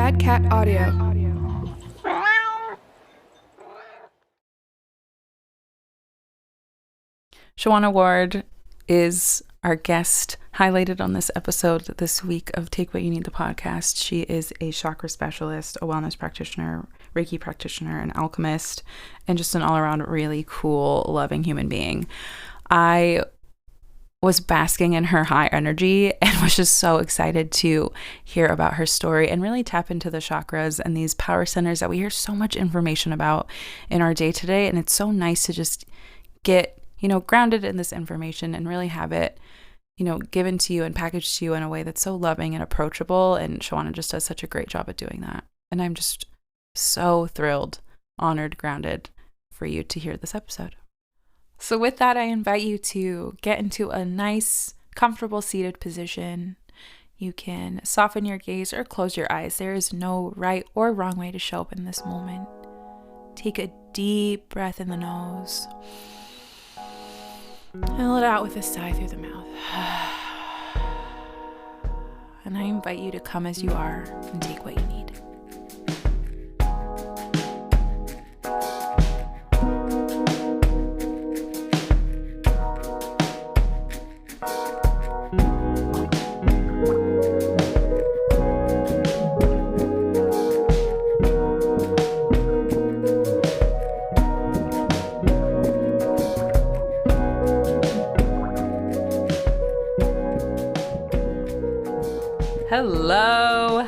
Bad Cat Audio. Shawana Ward is our guest highlighted on this episode this week of Take What You Need, the podcast. She is a chakra specialist, a wellness practitioner, Reiki practitioner, an alchemist, and just an all-around really cool, loving human being. I was basking in her high energy and was just so excited to hear about her story and really tap into the chakras and these power centers that we hear so much information about in our day-to-day. And it's so nice to just get grounded in this information and really have it, given to you and packaged to you in a way that's so loving and approachable. And Shawana just does such a great job at doing that. And I'm just so thrilled, honored, grounded for you to hear this episode. So with that, I invite you to get into a nice, comfortable seated position. You can soften your gaze or close your eyes. There is no right or wrong way to show up in this moment. Take a deep breath in the nose. And let it out with a sigh through the mouth. And I invite you to come as you are and take what you need.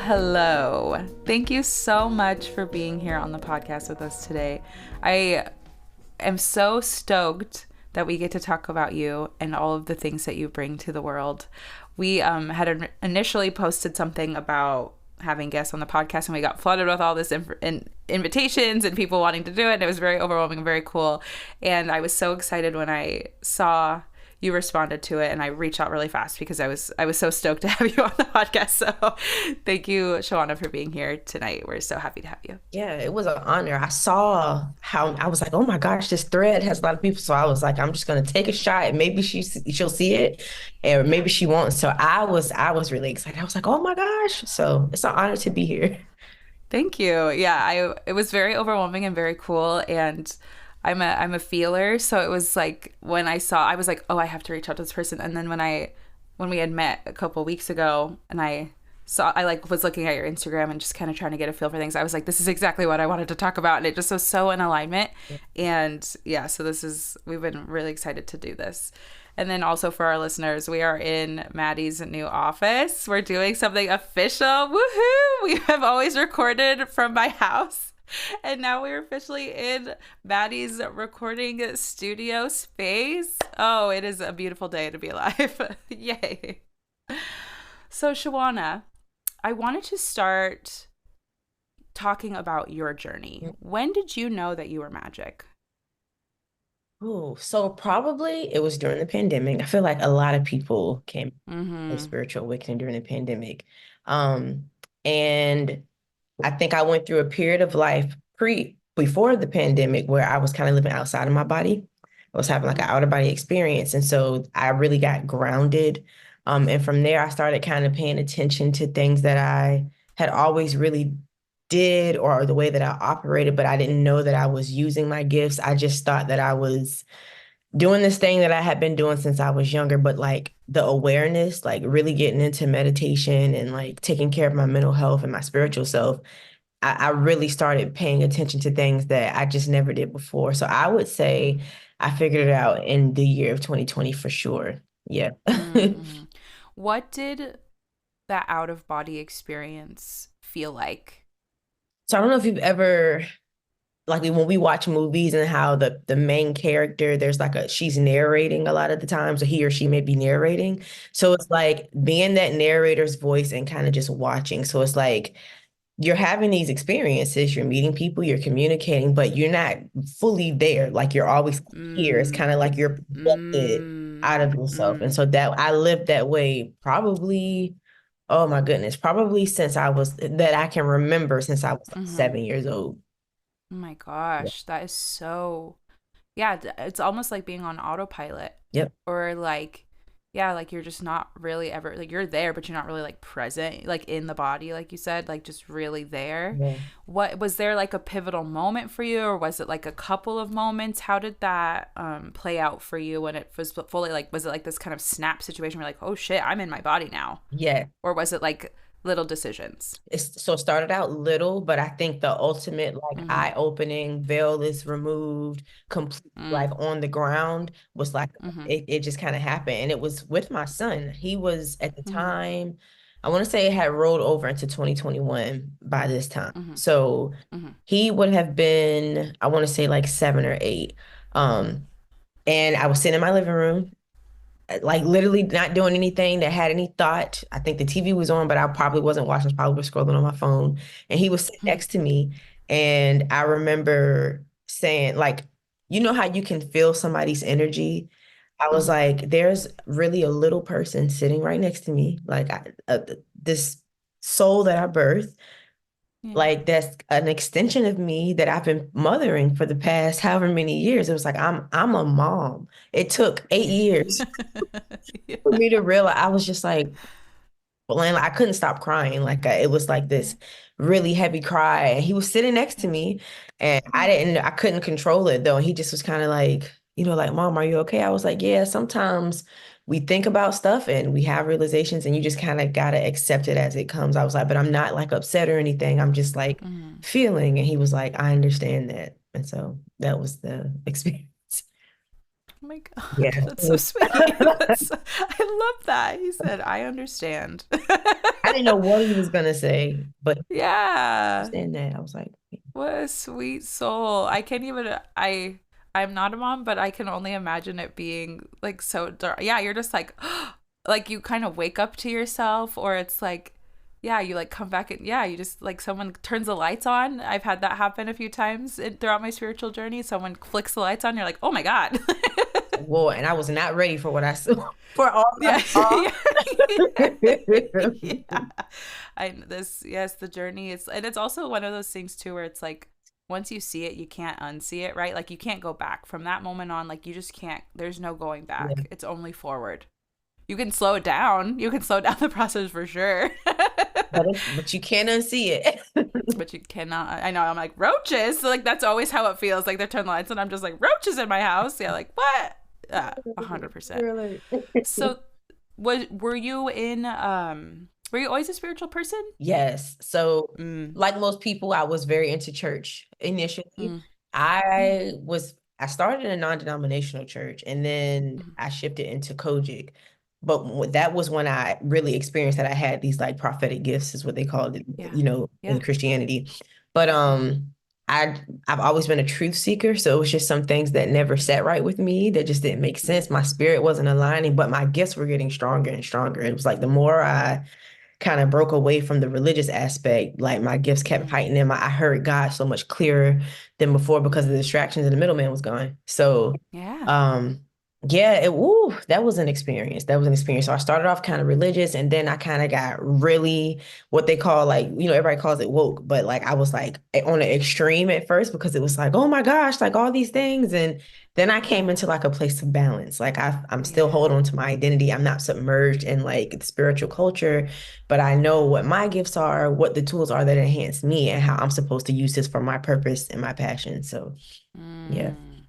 Hello. Thank you so much for being here on the podcast with us today. I am so stoked that we get to talk about you and all of the things that you bring to the world. We had initially posted something about having guests on the podcast, and we got flooded with all this invitations and people wanting to do it, and it was very overwhelming, very cool. And I was so excited when I saw you responded to it, and I reached out really fast because I was so stoked to have you on the podcast. So thank you, Shawana, for being here tonight. We're so happy to have you. Yeah, it was an honor. I saw how I was like, oh my gosh, this thread has a lot of people. So I was like, I'm just gonna take a shot, and maybe she'll see it, and maybe she won't. So I was really excited. I was like, oh my gosh. So it's an honor to be here. Thank you. Yeah, it was very overwhelming and very cool, and I'm a feeler, so it was like when I saw, I was like, oh, I have to reach out to this person. And then when we had met a couple weeks ago, and I was looking at your Instagram and just kind of trying to get a feel for things, I was like, this is exactly what I wanted to talk about, and it just was so in alignment. And yeah, so we've been really excited to do this. And then also for our listeners, we are in Maddie's new office. We're doing something official. Woohoo! We have always recorded from my house. And now we're officially in Maddie's recording studio space. Oh, it is a beautiful day to be alive. Yay. So, Shawana, I wanted to start talking about your journey. When did you know that you were magic? Oh, so probably it was during the pandemic. I feel like a lot of people came to spiritual awakening during the pandemic. And I think I went through a period of life before the pandemic where I was kind of living outside of my body. I was having like an out of body experience. And so I really got grounded. And from there, I started kind of paying attention to things that I had always really did, or the way that I operated, but I didn't know that I was using my gifts. I just thought that I was doing this thing that I had been doing since I was younger, but like the awareness, like really getting into meditation and like taking care of my mental health and my spiritual self, I really started paying attention to things that I just never did before. So I would say I figured it out in the year of 2020 for sure. Yeah. Mm-hmm. What did that out of body experience feel like? So I don't know if you've ever, like when we watch movies and how the main character, there's like she's narrating a lot of the times, or he or she may be narrating. So it's like being that narrator's voice and kind of just watching. So it's like you're having these experiences, you're meeting people, you're communicating, but you're not fully there. Like you're always here. It's kind of like you're projected out of yourself. And so that I lived that way probably, oh my goodness, probably since that I can remember since I was like 7 years old. Oh my gosh, that is so, yeah, it's almost like being on autopilot. Yep. Or like yeah, like you're just not really ever like you're there, but you're not really like present, like in the body, like you said, like just really there. Yeah. What was there like a pivotal moment for you, or was it like a couple of moments? How did that play out for you when it was fully like, was it like this kind of snap situation where like, oh shit, I'm in my body now? Yeah. Or was it like little decisions? So it started out little, but I think the ultimate like Mm-hmm. eye-opening veil is removed, complete like Mm, on the ground was like mm-hmm. it just kind of happened. And it was with my son. He was at the Mm-hmm. time, I want to say it had rolled over into 2021 by this time. Mm-hmm. So Mm-hmm. he would have been, I want to say like 7 or 8. Um, and I was sitting in my living room like literally not doing anything that had any thought. I think the TV was on, but I probably wasn't watching. I was probably scrolling on my phone. And he was sitting Mm-hmm. next to me. And I remember saying, like, you know how you can feel somebody's energy? I was Mm-hmm. like, there's really a little person sitting right next to me, like this soul that I birthed. Yeah. Like that's an extension of me that I've been mothering for the past however many years. It was like I'm a mom. It took 8 years Yeah. for me to realize. I was just like, well, and I couldn't stop crying. Like it was like Yeah. this really heavy cry. And he was sitting next to Yeah. me, and Yeah. I couldn't control it though. And he just was kind of like, like, Mom, are you okay? I was like, yeah. Sometimes we think about stuff and we have realizations, and you just kind of gotta accept it as it comes. I was like, but I'm not like upset or anything. I'm just like Mm-hmm. feeling. And he was like, I understand that. And so that was the experience. Oh my God, Yeah. that's so sweet. I love that. He said, I understand. I didn't know what he was gonna say, but I Yeah. understand that. I was like, What a sweet soul. I can't even I'm not a mom, but I can only imagine it being like so dark. Yeah, you're just like like you kind of wake up to yourself, or it's like yeah, you like come back and yeah, you just like someone turns the lights on. I've had that happen a few times throughout my spiritual journey. Someone flicks the lights on, you're like, "Oh my God." whoa, and I was not ready for what I saw for all I Yeah. saw. Yeah. I this yes, the journey is, and it's also one of those things too where it's like once you see it, you can't unsee it, right? Like you can't go back from that moment on. Like you just can't. There's no going Yeah, back. It's only forward. You can slow it down. You can slow down the process for sure. but you can't unsee it. But you cannot. I know. I'm like roaches. So like that's always how it feels. Like they turn the lights and I'm just like roaches in my house. Yeah. Like what? 100%. Really? So were you in were you always a spiritual person? Yes. So, Mm, like most people, I was very into church initially. mm, yeah. I started in a non-denominational church and then Mm, I shifted into Kojic. But that was when I really experienced that I had these like prophetic gifts, is what they called it, yeah. in Yeah. Christianity. But Mm, I've always been a truth seeker, so it was just some things that never sat right with me that just didn't make mm, sense. My spirit wasn't aligning, but my gifts were getting stronger and stronger. It was like the more I kind of broke away from the religious aspect, like my gifts kept mm, heightening. I heard God so much clearer than before because of the mm. distractions and the middleman was gone. So, Yeah. um, yeah, that was an experience. That was an experience. So I started off kind of religious, and then I kind of got really what they call like, everybody calls it woke, but like I was like on an extreme at first because it was like, oh my gosh, like all these things. And then I came Yeah. into like a place of balance. Like I'm still Yeah. holding on to my identity. I'm not submerged in like the spiritual culture, but I know what my gifts are, what the tools are that enhance me, and how I'm supposed to use this for my purpose and my passion. So, yeah. Mm.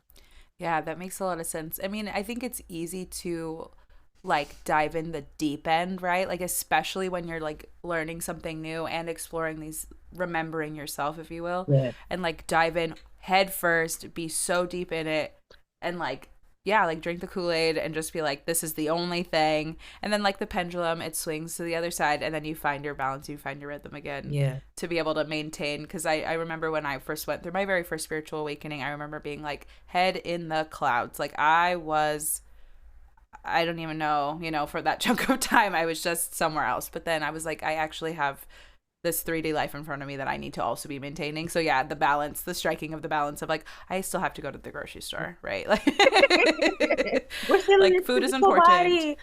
Yeah, that makes a lot of sense. I mean, I think it's easy to like dive in the deep end, right? Like especially when you're like learning something new and exploring these remembering yourself, if you will, Yeah. and like dive in head first, be so deep in it and like yeah, like drink the Kool-Aid and just be like this is the only thing. And then like the pendulum, it swings to the other side and then you find your balance, you find your rhythm again Yeah. to be able to maintain. Because I remember when I first went through my very first spiritual awakening, I remember being like head in the clouds. Like I don't even know, for that chunk of time, I was just somewhere else. But then I was like, I actually have this 3D life in front of me that I need to also be maintaining. So yeah, the balance, the striking of the balance of like, I still have to go to the grocery store, right? Like, We're still in like this food is physical important. body.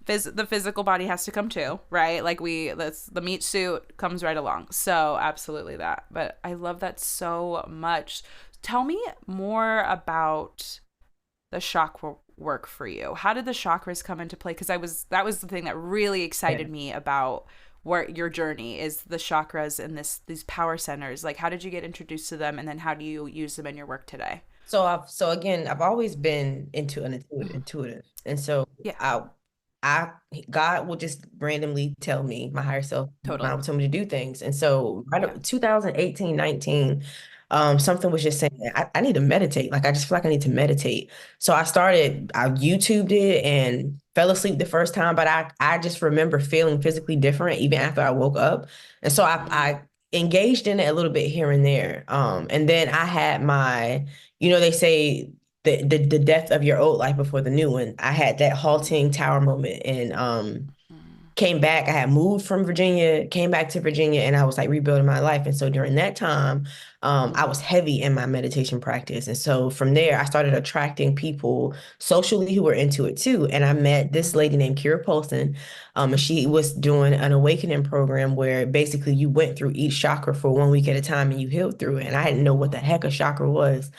The physical body has to come too, right? Like the meat suit comes right along. So absolutely that. But I love that so much. Tell me more about the work for you? How did the chakras come into play? Because that was the thing that really Yeah. excited me about where your journey is, the chakras and these power centers. Like, how did you get introduced to them, and then how do you use them in your work today? So again, I've always been into an Mhm. intuitive. And so Yeah, I God will just randomly tell me, my higher self, totally. mind will tell me to do things. And so right Yeah. 2018, 19, something was just saying, I need to meditate. Like I just feel like I need to meditate. So I YouTubed it and fell asleep the first time, but I just remember feeling physically different even after I woke up. And so Mm. I engaged in it a little bit here and there. And then I had they say the death of your old life before the new one. I had that halting tower moment and Mm. came back. I had moved from Virginia, came back to Virginia, and I was like rebuilding my life. And so during that time, I was Mm. heavy in my meditation practice. And so from there, I started attracting people socially who were into it too. And I met this Mm. lady named Kira Polson, and she was doing an awakening program where basically you went through each chakra for 1 week at a time and you healed through it. And I didn't know what the Cool. heck a chakra was.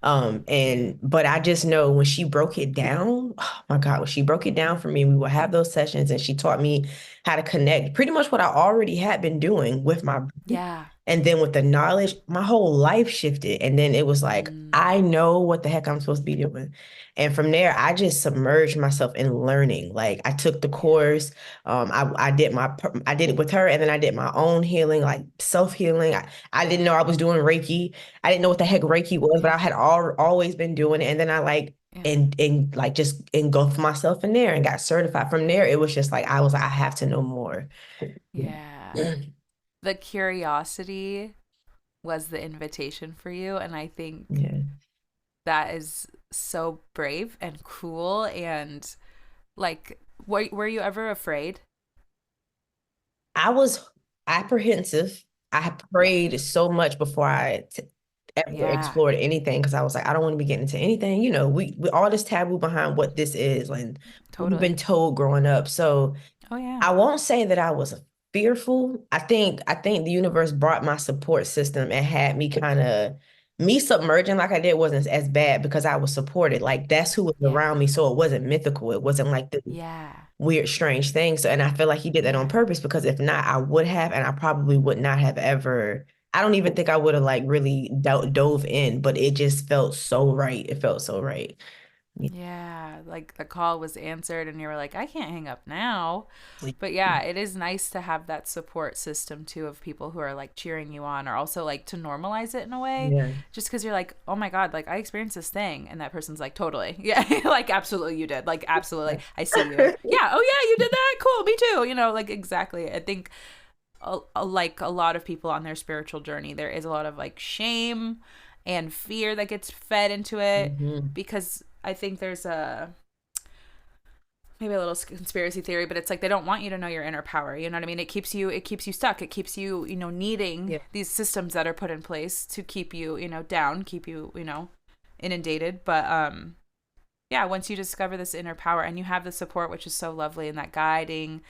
But I just know when she broke it down, oh my God, when she broke it down for me, we would have those sessions and she taught me how to connect pretty much what I already had been doing with my body. Yeah. And then with the knowledge, my whole life shifted. And then it was like, Mm. I know what the heck I'm supposed to be doing. And from there, I just submerged myself in learning. Like I took the Yeah. course. I did it with her, and then I did my own healing, like self healing. I didn't know I was doing Reiki. I didn't know what the heck Reiki was, but Yeah. I had always been doing it. And then I like Yeah. and like just engulfed myself in there and got certified. From there, it was just like I was like, I have to know more. Yeah. The curiosity was the invitation for you, and I think Yeah. that is so brave and cool. And like, were you ever afraid? I was apprehensive. I Yeah. prayed so much before ever Yeah. explored anything because I was like, I don't want to be getting into anything. We all this taboo behind what this is and what we've been Totally. told growing up. So Oh yeah. I won't say that I was fearful. I think the universe brought my support system and had me submerging like I did wasn't as bad because I was supported. Like that's who was Yeah. around me. So it wasn't mythical. It wasn't like the Yeah. weird, strange things. So, and I feel like he did that on Yeah. purpose because if not, I would have, and I probably would not have ever. I don't even think I would have like really dove in, but it just felt so right. It felt so right. Yeah. Yeah, like the call was answered and you were like, I can't hang up now. But yeah, it is nice to have that support system too of people who are like cheering you on, or also like to normalize it in a way. Yeah. Just because you're like, oh my God, like I experienced this thing. And that person's like, totally. Yeah, like absolutely you did. Like, absolutely. I see you. Yeah. Oh yeah, you did that. Cool. Me too. Like exactly. I think like a lot of people on their spiritual journey, there is a lot of like shame and fear that gets fed into it Hmm. because I think there's a maybe a little conspiracy theory, but it's like they don't want you to know your inner power. You know what I mean? It keeps you stuck. It keeps you, needing Yeah. these systems that are put in place to keep you, down, keep you, inundated. But yeah, once you discover this inner power and you have the support, which is so lovely, and that guiding,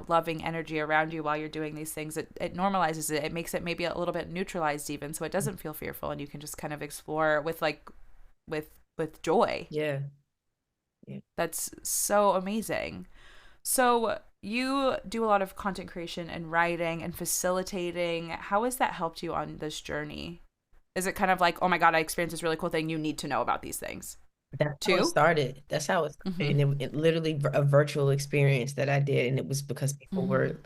loving energy around you while you're doing these things, it normalizes it. It makes it maybe a little bit neutralized even, so it doesn't feel fearful, and you can just kind of explore with like with joy. Yeah. Yeah. That's so amazing. So you do a lot of content creation and writing and facilitating. How has that helped you on this journey? Is it kind of like, oh my God, I experienced this really cool thing. You need to know about these things That's how it too? started. That's how it Mm-hmm. started. And it literally a virtual experience that I did. And it was because people Mm-hmm. were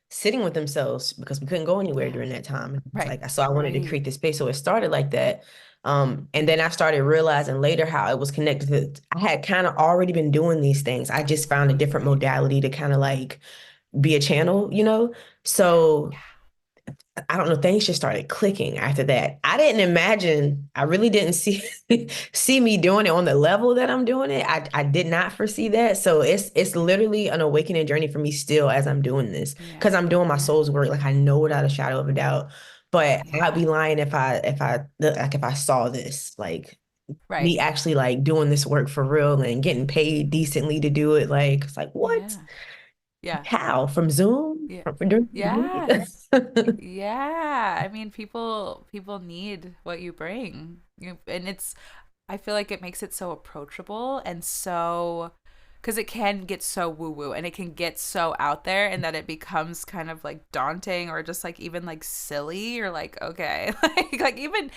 sitting with themselves because we couldn't go anywhere Yeah. during that time. And it's Right. like, so I wanted to Right. create this space. So it started like that. And then I started realizing later how it was connected to, I had kind of already been doing these things. I just found a different Right. modality to kind of like be a channel. Yeah. So Yeah. I don't know, things just started clicking after that. I really didn't see see me doing it on the level that I'm doing it. I did not foresee that. So it's literally an awakening journey for me still as I'm doing this Yeah. because I'm doing my Yeah. soul's work. Like I know without a shadow of a doubt. But I'd Yeah. be lying if I saw this, like Right. me actually like doing this work for real and getting paid decently to do it. Like it's like what? Yeah. Yeah. How? From Zoom? Yeah. From doing Yeah. Yeah. I mean, people need what you bring. And it's I feel like it makes it so approachable and so, because it can get so woo woo and it can get so out there, and that it becomes kind of like daunting or just like even like silly or like, okay, like even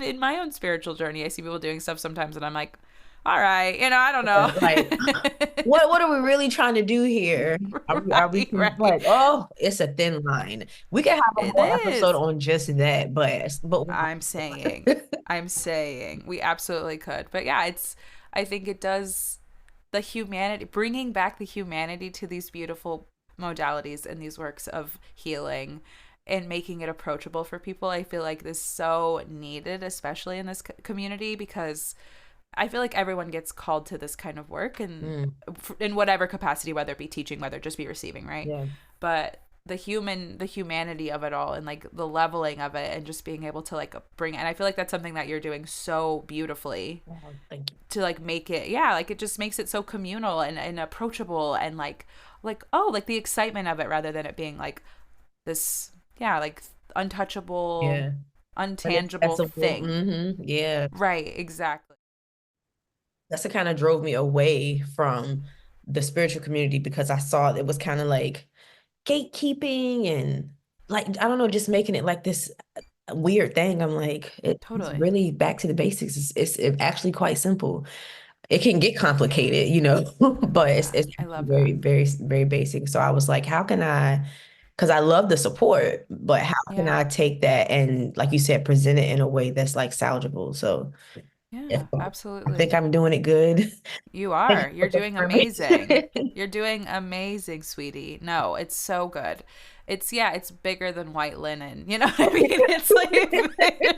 in my own spiritual journey, I see people doing stuff sometimes and I'm like, all right, I don't know. Like, what are we really trying to do here? Are we Right. like, oh, it's a thin line. We could have a It whole episode is. on just that, but I'm saying, we absolutely could. But yeah, I think it does the humanity, bringing back the humanity to these beautiful modalities and these works of healing and making it approachable for people. I feel like this is so needed, especially in this community, because I feel like everyone gets called to this kind of work and Mm, in whatever capacity, whether it be teaching, whether it just be receiving, right? yeah. But the humanity of it all and like the leveling of it and just being able to like bring it. And I feel like that's something that you're doing so beautifully Oh, thank you. to like make it, yeah, like it just makes it so communal and approachable and oh, like the excitement of it rather than it being like this, yeah, like untouchable, Yeah. untangible thing. Yeah. Right, exactly. That's what kind of drove me away from the spiritual community because I saw it was kind of like gatekeeping and like I don't know, just making it like this weird thing. I'm like, it's Totally. really back to the basics. It's actually quite simple. It can get complicated, but it's Yeah, it's I love very, that. very, very basic. So I was like, how can I? Because I love the support, but how can Yeah. I take that and, like you said, present it in a way that's like salvageable? So if Yeah, I think absolutely. I'm doing it good. You Thank you are. for You're doing amazing. confirming. You're doing amazing, sweetie. No, it's so good. It's, yeah, it's bigger than white linen. You know what I mean? It's like bigger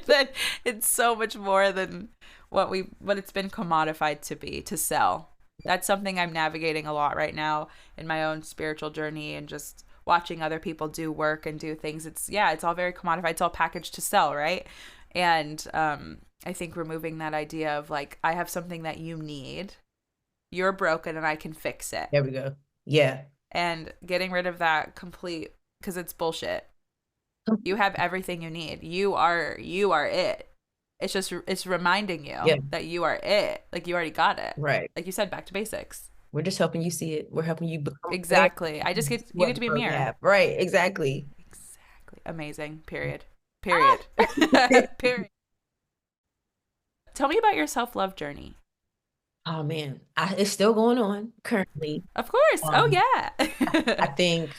than, it's so much more than what it's been commodified to be, to sell. That's something I'm navigating a lot right now in my own spiritual journey and just watching other people do work and do things. It's, yeah, it's all very commodified. It's all packaged to sell, right? And I think removing that idea of like, I have something that you need, you're broken and I can fix it. There we go. Yeah. And getting rid of that complete, because it's bullshit. You have everything you need. You are it. It's reminding Yeah. you that you are it. Like you already got it. Right. Like you said, back to basics. We're just helping you see it. We're helping you become aware Exactly. I just of get you what get you to be a already mirror. have. Right. Exactly. Exactly. Amazing. Period. Period. Period. Tell me about your self-love journey. Oh man, it's still going on currently. Of course. Oh Um, I yeah. think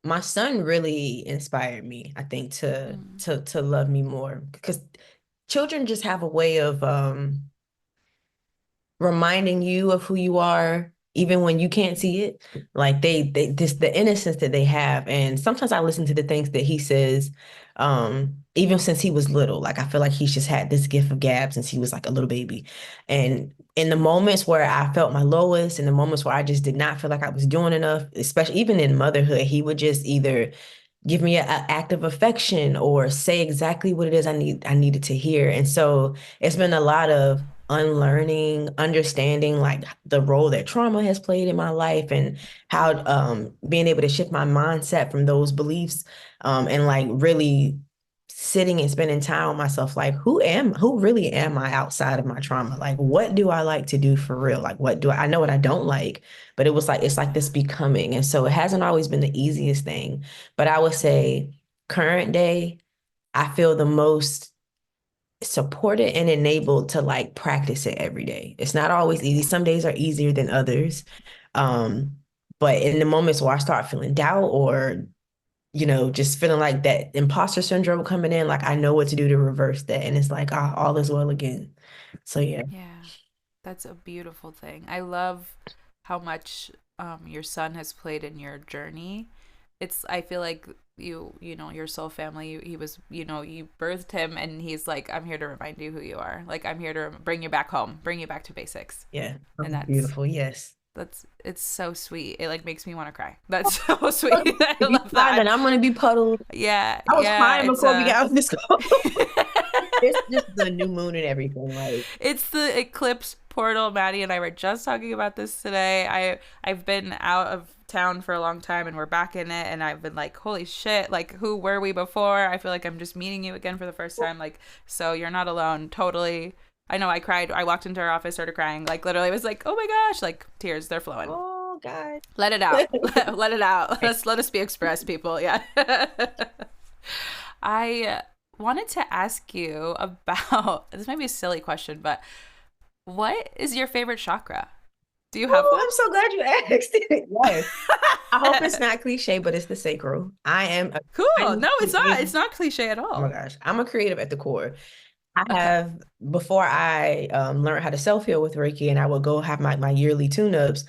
my son really inspired me, I think, to Mm, to to love me more because children just have a way of reminding you of who you are even when you can't see it, like they just the innocence that they have. And sometimes I listen to the things that he says, even since he was little. Like I feel like he's just had this gift of gab since he was like a little baby. And in the moments where I felt my lowest, in the moments where I just did not feel like I was doing enough, especially even in motherhood, he would just either give me an act of affection or say exactly what it is I needed to hear. And so it's been a lot of unlearning, understanding like the role that trauma has played in my life and how being able to shift my mindset from those beliefs, and like really sitting and spending time with myself, like who really am I outside of my trauma? Like what do I like to do for real? Like what do I know what I don't like, but it was like it's like this becoming. And so it hasn't always been the easiest thing, but I would say current day, I feel the most supported and enabled to like practice it every day. It's not always easy. Some days are easier than others. Um, but in the moments where I start feeling doubt or, just feeling like that imposter syndrome coming in, like I know what to do to reverse that. And it's like, all is well again. So yeah. yeah. That's a beautiful thing. I love how much your son has played in your journey. I feel like your soul family, he was, you birthed him and he's like, I'm here to remind you who you are. Like, I'm here to bring you back home, bring you back to basics. Yeah. And Beautiful. Yes. it's so sweet. It like makes me want to cry. That's so sweet. I If you love cry, then that. I'm gonna be puddled. Yeah. I was Yeah. crying before we got off this call. It's just the new moon and everything. Like, It's the eclipse portal. Maddie and I were just talking about this today. I've been out of town for a long time and we're back in it and I've been like, holy shit, like who were we before? I feel like I'm just meeting you again for the first time. Like, so you're not alone. Totally I know I cried. I walked into her office, started crying. Like literally, I was like, "Oh my gosh!" Like tears, they're flowing. Oh God. Let it out. Let it out. Let us be expressed, people. Yeah. I wanted to ask you about this. Might be a silly question, but what is your favorite chakra? Do you have Oh, one? I'm so glad you asked. Yes. I hope it's not cliche, but it's the sacral. I am a Cool. I'm No, it's not. creative. It's not cliche at Oh my all. gosh, I'm a creative at the core. I Okay. have before I learned how to self-heal with Reiki and I would go have my yearly tune-ups.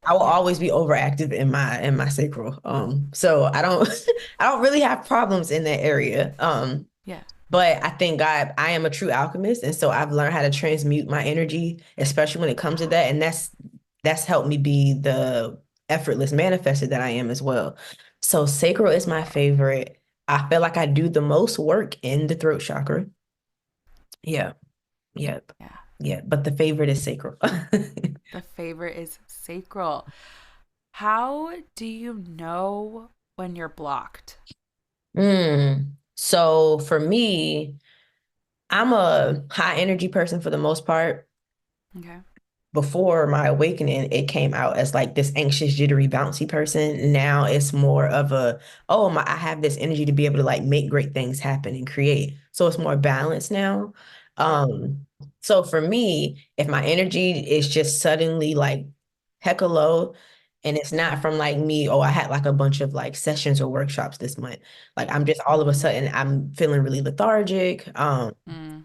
I will Yeah. always be overactive in my sacral. So I don't I don't really have problems in that area. Yeah. But I thank God I am a true alchemist, and so I've learned how to transmute my energy, especially when it comes to that, and that's helped me be the effortless manifester that I am as well. So sacral is my favorite. I feel like I do the most work in the throat chakra. Yeah, yep, Yeah. yeah. But the favorite is sacral. The favorite is sacral. How do you know when you're blocked? So for me, I'm a high energy person for the most part. Okay. Before my awakening, it came out as like this anxious, jittery, bouncy person. Now it's more of a, oh my, I have this energy to be able to like make great things happen and create. So it's more balanced now. Um, so for me, if my energy is just suddenly like hecka low, and it's not from like me, oh, I had like a bunch of like sessions or workshops this month. Like I'm just all of a Mm, sudden I'm feeling really lethargic. mm,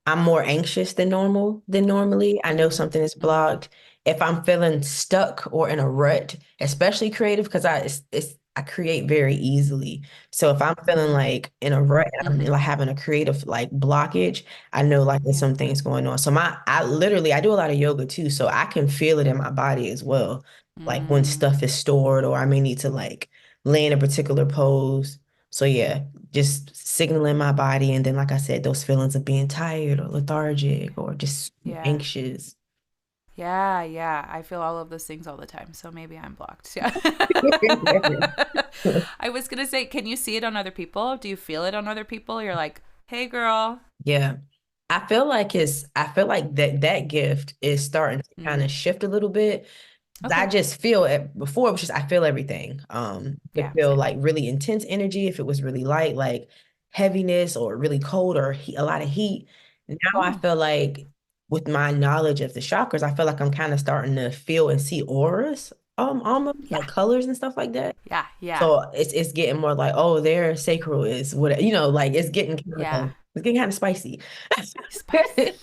I'm more anxious than normally. I know mm, something is mm-hmm. blocked. If I'm feeling stuck or in a rut, especially creative, because I create very easily. So if I'm feeling Mm-hmm. like in a rut and I'm Mm-hmm. like having a creative like blockage, I know like there's Yeah. some things going on. So I literally I do a lot of yoga too, so I can feel it in my body as well. Like when Mm, stuff is stored or I may need to like lay in a particular pose. So yeah, just signaling my body. And then, like I said, those feelings of being tired or lethargic or just yeah. anxious. Yeah, yeah. I feel all of those things all the time, so maybe I'm blocked. Yeah. I was gonna say, can you see it on other people? Do you feel it on other people? You're like, hey, girl. Yeah. I feel like that gift is starting to kind Mm, of shift a little bit. I okay. just feel it before it was just I feel everything. To Yeah, feel same. like really intense energy if it was really light, like heaviness or really cold or a lot of heat. Now I Ooh. feel like with my knowledge of the chakras, I feel like I'm kind of starting to feel and see auras, almost Yeah. like colors and stuff like that. Yeah, yeah, So it's getting more like, oh, their sacral is what like yeah. it's getting kind of spicy. Spicy.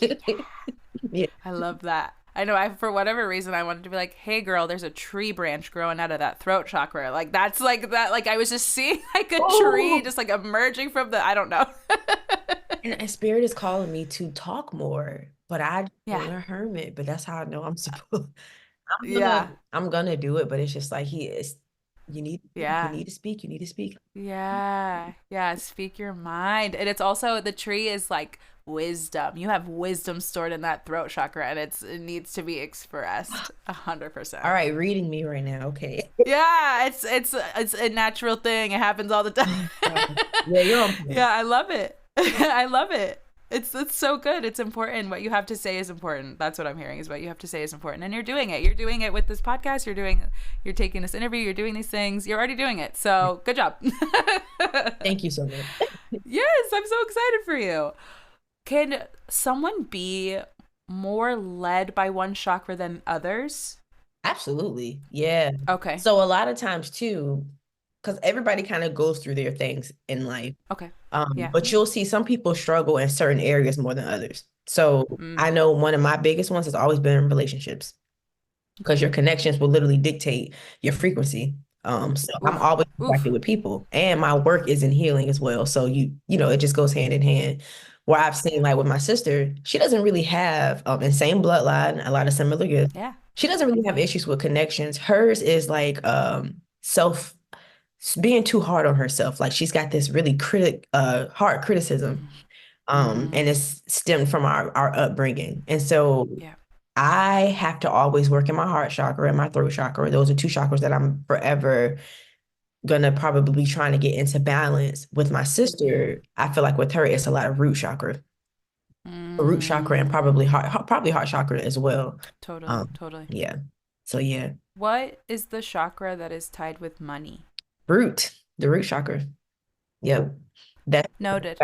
Yeah. I love that. I know I for whatever reason I wanted to be like, "Hey girl, there's a tree branch growing out of that throat chakra." Like that's like that like I was just seeing like a tree Oh, just like emerging from the I don't know. and spirit is calling me to talk more, but I just Yeah. been a hermit. But that's how I know I'm supposed. Yeah. I'm gonna do it, but it's just like he is. You Yeah. need to speak. You need to speak. Yeah. Yeah, speak your mind. And it's also the tree is like wisdom. You have wisdom stored in that throat chakra and it needs to be expressed All 100%. right, reading me right now. Okay. Yeah, it's a natural thing. It happens all the time. Yeah, you're on point. Yeah, I love it. I love it. It's so good. It's important. What you have to say is important. That's what I'm hearing is what you have to say is important. And you're doing it. You're doing it with this podcast. You're taking this interview, you're doing these things. You're already doing it. So, good job. Thank you so much. Yes, I'm so excited for you. Can someone be more led by one chakra than others? Absolutely. Yeah. Okay. So a lot of times too, because everybody kind of goes through their things in life. Okay. Yeah. But you'll see some people struggle in certain areas more than others. So Mm, I know one of my biggest ones has always been in relationships because okay. your connections will literally dictate your frequency. So I'm Oof. always Oof. interacting with people, and my work is in healing as well. So it just goes hand in hand. Where I've seen Yeah. like with my sister, she doesn't really have the same bloodline, a lot of similar gifts. Yeah. She doesn't really have Yeah. issues with connections. Hers is like self being too hard on herself. Like she's got this really hard criticism. Mm. And Mm. it's stemmed from our upbringing. And so Yeah. I have to always work in my heart chakra and my throat chakra. Those are two chakras that I'm forever gonna probably be trying to get into balance. With my Yeah. sister, I feel like with her, it's a lot of root chakra. root chakra, and probably Mm. heart chakra as well. Totally, Um, totally. yeah. So yeah, What is the chakra that is tied with money? the root chakra. Yep. That's Noted.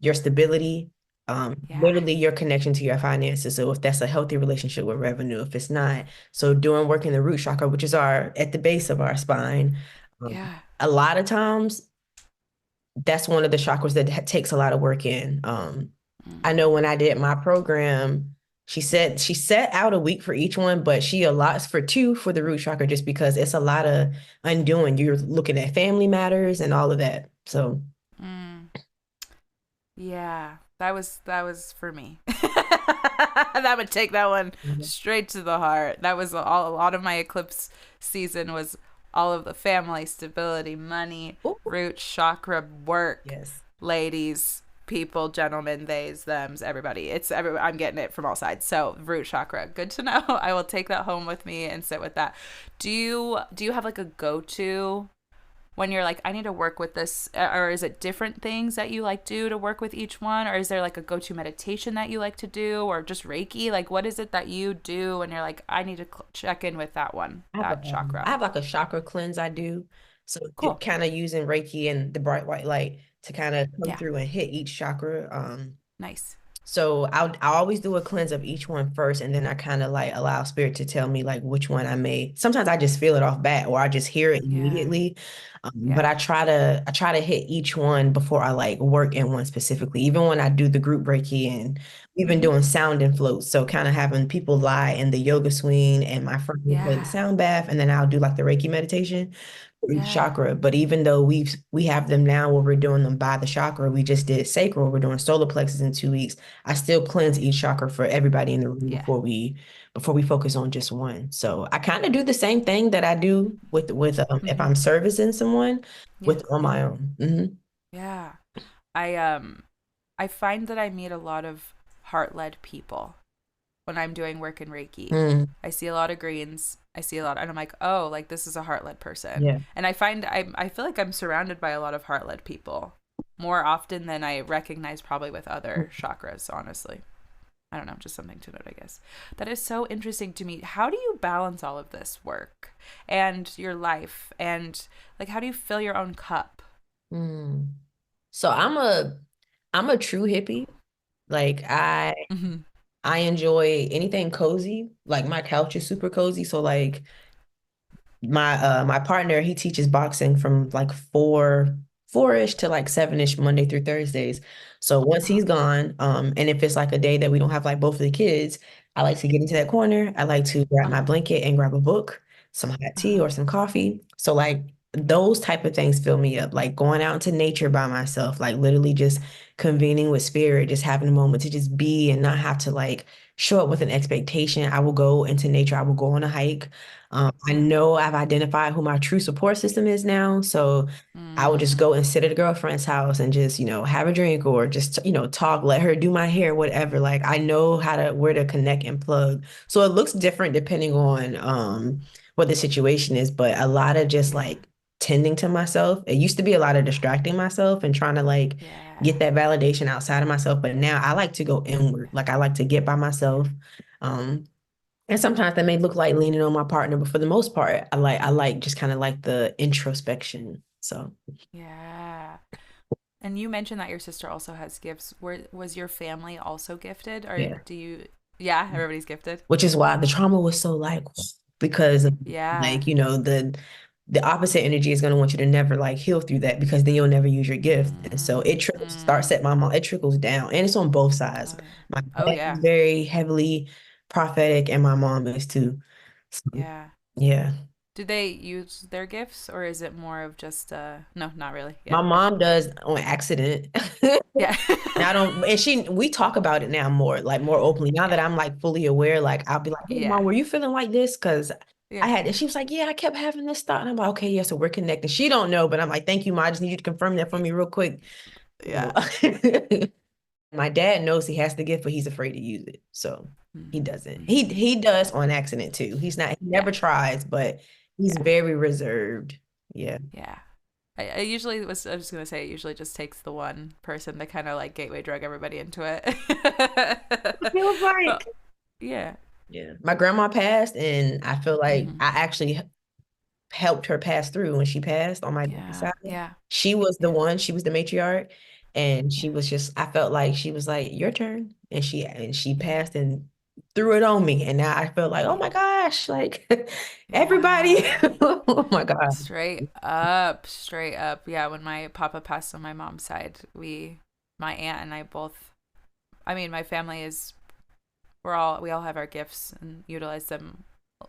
your stability, Yeah, literally your connection to your finances. So if that's a healthy relationship with revenue, if it's not, so doing work in the root chakra, which is our at the base of our spine, yeah. a lot of times that's one of the chakras that takes a lot of work in. I know when I did my program, she set out a week for each one, but she allots for two for the root chakra just because it's a lot of undoing. You're looking at family matters and all of that. So Mm. Yeah, that was for me. That would take that one mhm. straight to the heart. That was all, a lot of my eclipse season was all of the family, stability, money, Ooh, root chakra, work, yes. ladies, people, gentlemen, theys, thems, everybody. It's every, I'm getting it from all sides. So root chakra, good to know. I will take that home with me and sit with that. Do you have like a go-to when you're like, I need to work with this, or is it different things that you like do to work with each one, or is there like a go-to meditation that you like to do, or just Reiki? Like, what is it that you do when you're like, I need to check in with that one, that I chakra? have like a chakra cleanse I do. So Cool. kind of using Reiki and the bright white light to kind of come Yeah. through and hit each chakra. Nice. So I'll always do a cleanse of each one first, and then I kind of like allow spirit to tell me like which one I may. Sometimes I just feel it off bat, or I just hear it Yeah. immediately. But Yeah. I try to hit each one before I like work in one specifically. Even when I do the group Reiki, and we've been Mm-hmm. doing sound and floats, so kind of having people lie in the yoga swing, and my friend will play the Yeah. sound bath, and then I'll do like the Reiki meditation Yeah. chakra. But even though we have them now where we're doing them by the chakra, we just did sacral, we're doing solar plexus in 2 weeks. I still cleanse each Nice. chakra for everybody in the room Yeah. before we focus on just one. So I kind of do the same thing that I do with if Mm-hmm. I'm servicing someone Yeah. with on my own. Yeah. I find that I meet a lot of heart-led people when I'm doing work in Reiki. Mm, I see a lot of greens. I see a lot, and I'm like, oh, like this is a heart-led person. yeah. And I feel like I'm surrounded by a lot of heart-led people more often than I recognize probably with other chakras, honestly. I don't know, just something to note, I guess. That is so interesting to me. How do you balance all of this work and your life and like how do you fill your own cup? Mm. So I'm a true hippie. Like Mm-hmm. I enjoy anything cozy. Like my couch is super cozy. So like my partner, he teaches boxing from like four-ish to like seven-ish Monday through Thursdays. So once Uh-huh. he's gone, and if it's like a day that we don't have like both of the kids, I like to get into that corner. I like to grab my Uh-huh. blanket and grab a book, some hot tea Uh-huh. or some coffee. So like those type of things fill me up. Like going out into nature by myself, like literally just convening with spirit, just having a moment to just be and not have to like show up with an expectation. I will go into nature. I will go on a hike. I Yeah. know I've identified who my true support system is now. So I would just go Mm, and sit at a girlfriend's house and just, have a drink or just, talk, let her do my hair, whatever. Like I know where to connect and plug. So it looks different depending on what the situation is, but a lot of just yeah. like tending to myself. It used to be a lot of distracting myself and trying to like Yeah. get that validation outside of myself. But now I like to go inward. Like I like to get by myself. Um, and sometimes that may look like leaning on my partner, but for the most part, I like just kind of like the introspection. So Yeah. And you mentioned that your sister also has gifts. Was your family also gifted, or yeah. do you? Yeah, everybody's gifted. Which is why the trauma was so like because of Yeah. like, the opposite energy is gonna want you to never like heal through that because then you'll never use your gift. And so Mm, it trickles mm. starts at my mom, it trickles down and it's on both sides. Oh yeah. My Oh dad is yeah. very heavily prophetic and my mom is too. So, Yeah. yeah. Do they use their gifts, or is it more of just no, not really. My Yeah. mom does on accident. Yeah. Now I don't, and we talk about it now more, like more openly. Now that Yeah. I'm like fully aware, like I'll be like, hey, Yeah. mom, were you feeling like this? Because Yeah. and she was like, yeah, I kept having this thought. And I'm like, okay, yeah, so we're connected. She don't know, but I'm like, thank you, ma. I just need you to confirm that for me real quick. So, Yeah. my dad knows he has the gift, but he's afraid to use it. So he doesn't. He Mm-hmm. he does on accident too. He Yeah. never tries, but he's Yeah. very reserved. Yeah. Yeah. I usually was just gonna say it usually just takes the one person to kind of like gateway drug everybody into it. It feels like. But yeah. Yeah. My grandma passed, and I feel like Hmm. I actually helped her pass through when she passed on my dad's Yeah. side. Yeah. She was the Yeah. one, she was the matriarch. And she Yeah. was just, I felt like she was like, your turn. And she Yeah. passed and threw it on me. And now I feel like, oh Yeah. my gosh, like everybody. Yeah. Oh my God. Straight up, straight up. Yeah, when my papa passed on my mom's side, my aunt and I both, I mean, my family is, we all have our gifts and utilize them,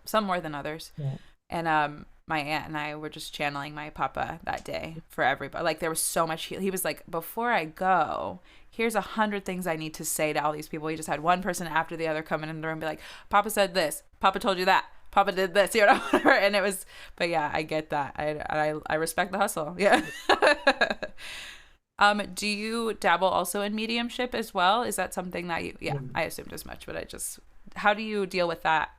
some more than others. Yeah. And my aunt and I were just channeling my papa that day for everybody. Like there was so much. He was like, before I go, here's 100 things I need to say to all these people. He just had one person after the other come in the room and be like, Papa said this. Papa told you that. Papa did this. You know, whatever. And it was, but yeah, I get that. I respect the hustle. Yeah. Do you dabble also in mediumship as well? Is that something that you? Yeah, Mm. I assumed as much, but how do you deal with that?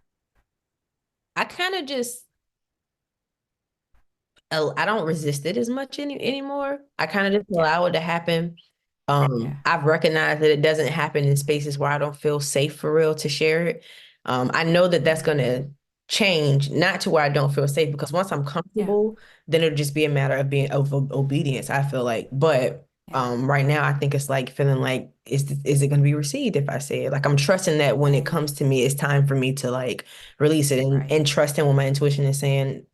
I kind of just, I don't resist it as much anymore. I kind of just Yeah. allow it to happen. Yeah. I've recognized that it doesn't happen in spaces where I don't feel safe for real to share it. I know that that's going Mm. to change, not to where I don't feel safe, because once I'm Yeah. comfortable, then it'll just be a matter of being of obedience, I feel like. But Yeah. right now, I think it's like feeling like, is it going to be received if I say it? Like I'm trusting that when it Right. comes to me, it's time for me to like release it, and Right. trusting when my intuition is saying,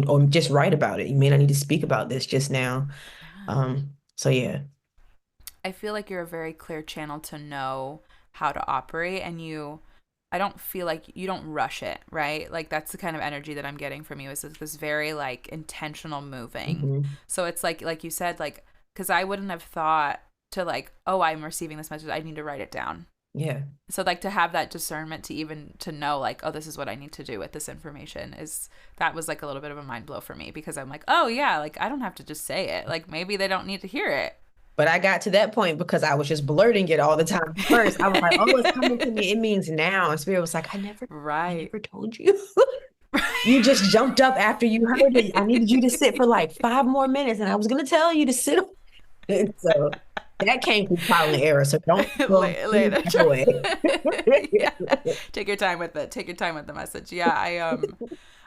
or just write about it. You may not need to speak about this just now. Yeah. So yeah. I feel like you're a very clear channel to know how to operate, and I don't feel like you don't rush it, right? Like that's the kind of energy that I'm getting from you is this very like intentional moving. Mhm. So it's like you said, like, because I wouldn't have thought to like, oh, I'm receiving this message. I need to write it down. Yeah. So like to have that discernment to even to know like, oh, this is what I need to do with this information is that was like a little bit of a mind blow for me because I'm like, oh yeah, like I don't have to just say it. Like maybe they don't need to hear it. But I got to that point because I was just blurting it all the time. First, I was like, "Oh, it's coming to me. It means now." And Spirit was like, I Right. never told you. You just jumped up after you heard it. I needed you to sit for like 5 more minutes, and I was gonna tell you to sit on it." So that came through trial and error. So don't feel Later. that way. Yeah. Take your time with it. Take your time with the message. Yeah,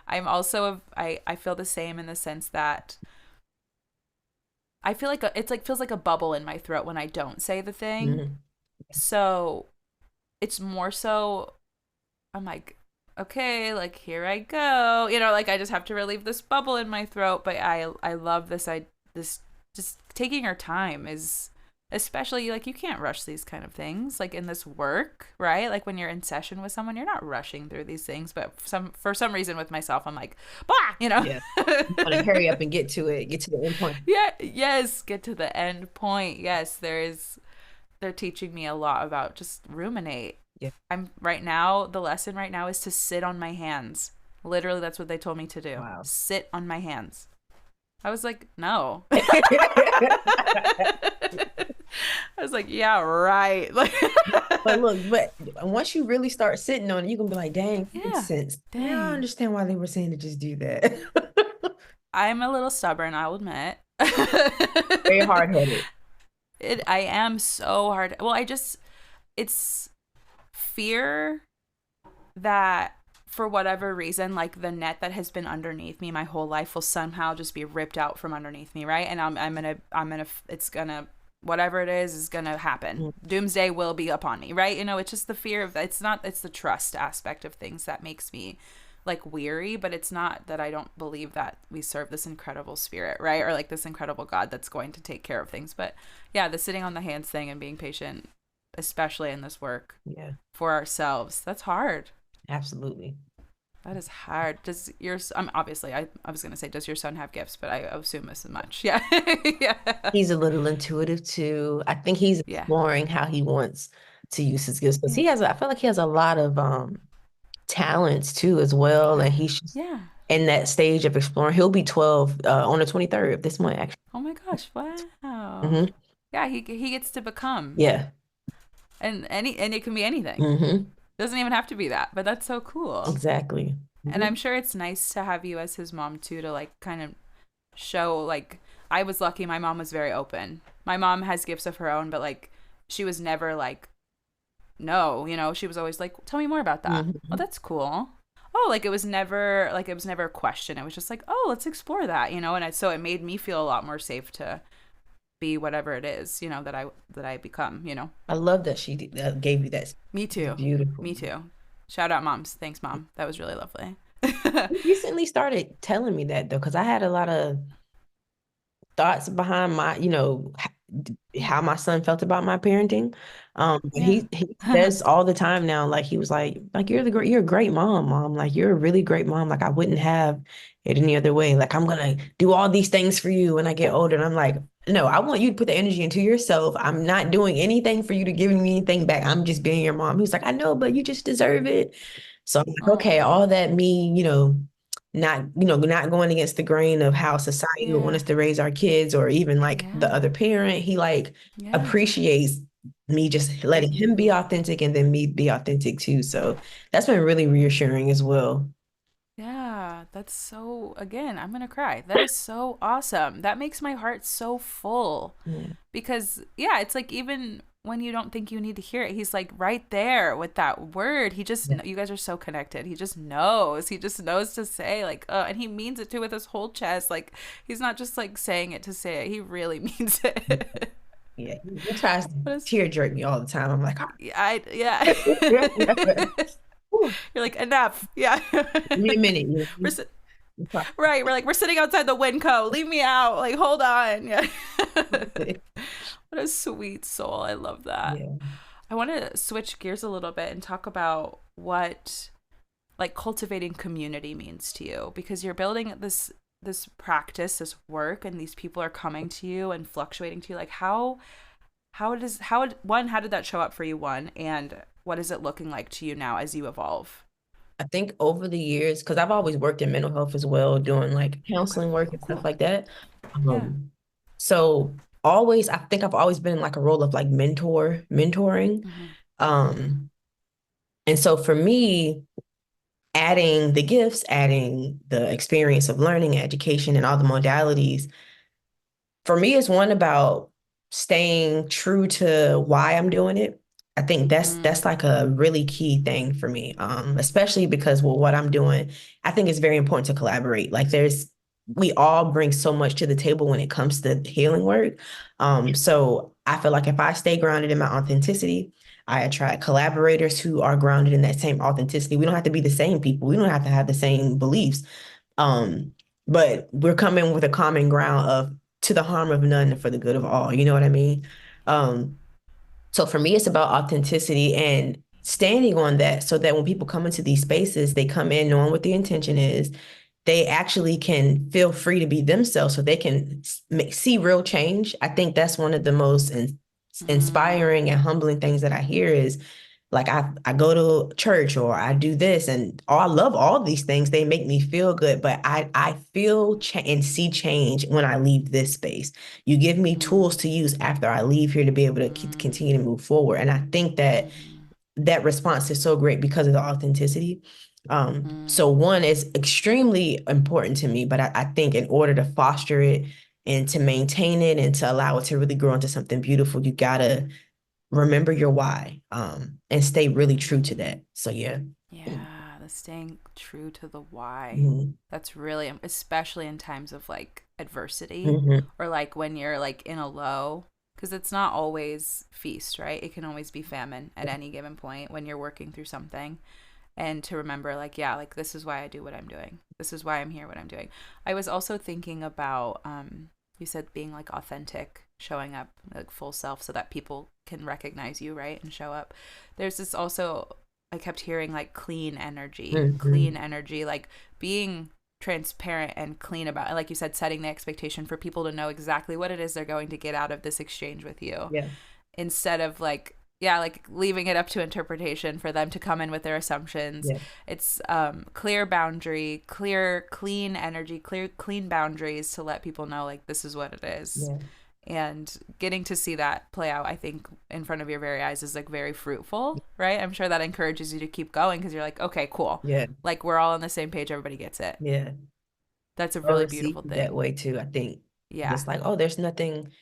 I'm also I feel the same in the sense that I feel like it's like feels like a bubble in my throat when I don't say the thing. Mhm. So it's more so I'm like, okay, like here I go. You know, like I just have to relieve this bubble in my throat. But I love this just taking your time is especially like you can't rush these kind of things like in this work, right? Like when you're in session with someone, you're not rushing through these things. But for some reason with myself, I'm like, blah, you know. Yeah. You want to hurry up and get to it, get to the end point. Yeah, yes, get to the end point. Yes, they're teaching me a lot about just ruminate. Yeah. I'm right now, the lesson right now is to sit on my hands. Literally, that's what they told me to do. Wow. Sit on my hands. I was like, no. I was like, yeah, right. Like, But look, but once you really start sitting on it, you can be like, dang, makes yeah, sense. Now I dang. understand why they were saying to just do that. I'm a little stubborn, I'll admit. Very hard-headed. I am so hard. Well, it's fear that for whatever reason, like the net that has been underneath me my whole life will somehow just be ripped out from underneath me, right? And it's gonna, whatever it is gonna happen. Doomsday will be upon me, right? You know, it's just the fear of, it's the trust aspect of things that makes me like weary, but it's not that I don't believe that we serve this incredible spirit, right? Or like this incredible God that's going to take care of things. But yeah, the sitting on the hands thing and being patient, especially in this work Yeah, for ourselves, that's hard. absolutely. That is hard. Does your obviously I was gonna say does your son have gifts, but I assume as much. Yeah. Yeah. He's a little intuitive too. I think he's Yeah. exploring how he wants to use his gifts because Yeah. I feel like he has a lot of talents too as well. And Yeah. he's just Yeah. in that stage of exploring. He'll be 12 on the 23rd of this month, actually. Oh my gosh. Wow. Hmm. Yeah, he gets to become. Yeah. And it can be anything. Hmm. Doesn't even have to be that, but that's so cool. Exactly. And Mhm. I'm sure it's nice to have you as his mom too to like kind of show, like, I was lucky. My mom was very open. My mom has gifts of her own, but like, she was never like, no, she was always like, tell me more about that. Oh, Hmm. that's cool. Oh, like, it was never a question. It was just like, oh, let's explore that, so it made me feel a lot more safe to be whatever it is, that I become. I love that she gave you that. Me It's too. beautiful. Me too. Shout out moms. Thanks, mom. That was really lovely. You recently started telling me that though, because I had a lot of thoughts behind my, Yeah. how my son felt about my parenting. But Yeah. he says all the time now, like he was like you're a great mom. Like you're a really great mom. Like I wouldn't have it any other way. Like I'm gonna do all these things for you when I get older. And I'm like, no, I want you to put the energy into yourself. I'm not doing anything for you to give me anything back. I'm just being your mom. He's like, I know, but you just deserve it. So I'm like, okay, all Oh, that me, not going against the grain of how society would want yeah. us to raise our kids or even like the Yeah. other parent. He like Yeah. appreciates me just letting him be Mm. authentic and then me be authentic too. So that's been really reassuring as well. Yeah, that's so, again, I'm gonna cry. That is so awesome. That makes my heart so full. Yeah. Because, yeah, it's like, even when you don't think you need to hear it, he's like right there with that word. Yeah. You guys are so connected. He just knows. He just knows to say, like, and he means it too with his whole chest. Like, he's not just like saying it to say it. He really means it. Yeah. He tries to But it's, tear jerk me all the time. I'm like, yeah. "Ooh, You're like, enough. Yeah. give me a minute. We're, right. We're like, we're sitting outside the Winco. Leave me out. Like, hold on. Yeah. What a sweet soul. I love that. Yeah. I want to switch gears a little bit and talk about what, like, cultivating community means to you, because you're building this practice, this work, and these people are coming to you and fluctuating to you. Like, how did that show up for you, one, and what is it looking like to you now as you evolve? I think over the years, because I've always worked in mental health as well, doing like Okay. counseling work Oh, and stuff cool. like that. Yeah. So always, I think I've always been in like a role of like mentoring. Mm-hmm. Um, and so for me, adding the gifts, adding the experience of learning, education, and all the modalities for me is one about staying true to why I'm doing it. I think that's Mm. like a really key thing for me, especially because well, what I'm doing, I think it's very important to collaborate. Like we all bring so much to the table when it comes to healing work. So I feel like if I stay grounded in my authenticity, I attract collaborators who are grounded in that same authenticity. We don't have to be the same people. We don't have to have the same beliefs. Um, but we're coming with a common ground of to the harm of none for the good of all. You know what I mean? Um, so for me, it's about authenticity and standing on that so that when people come into these spaces, they come in knowing what the intention is. They actually can feel free to be themselves so they can see real change. I think that's one of the most Mm. inspiring and humbling things that I hear is like I go to church or I do this and I love all these things. They make me feel good, but I feel and see change when I leave this space. You give me tools Mm. to use after I leave here to be able to Mm. continue to move forward. And I think that Mm. that response is so great because of the authenticity. So Mm. one is extremely important to me, but I think in order to foster it and to maintain it and to allow it to really grow into something beautiful, you gotta remember your why, and stay really true to that. So yeah. Yeah, the staying true to the why. Mhm. That's really, especially in times of like adversity, Mhm. or like when you're like in a low, because it's not always feast, right? It can always be famine at any given point when you're working through something. And to remember, like, yeah, like, this is why I do what I'm doing. This is why I'm here, what I'm doing. I was also thinking about, you said being like authentic, showing up like full self so that people can recognize you, right? And show up. There's this also, I kept hearing like clean Mhm. energy, like being transparent and clean about it. Like you said, setting the expectation for people to know exactly what it is they're going to get out of this exchange with you, Yeah. instead of like, yeah, like leaving it up to interpretation for them to come in with their assumptions. Yeah. It's clear boundary, clean energy, clean boundaries to let people know, like, this is what it is. Yeah. And getting to see that play out, I think, in front of your very eyes is like very fruitful, right? I'm sure that encourages you to keep going because you're like, okay, cool. Yeah. Like, we're all on the same page. Everybody gets it. Yeah. That's a well really beautiful received that thing. way too. I think Yeah, it's like, oh, there's nothing.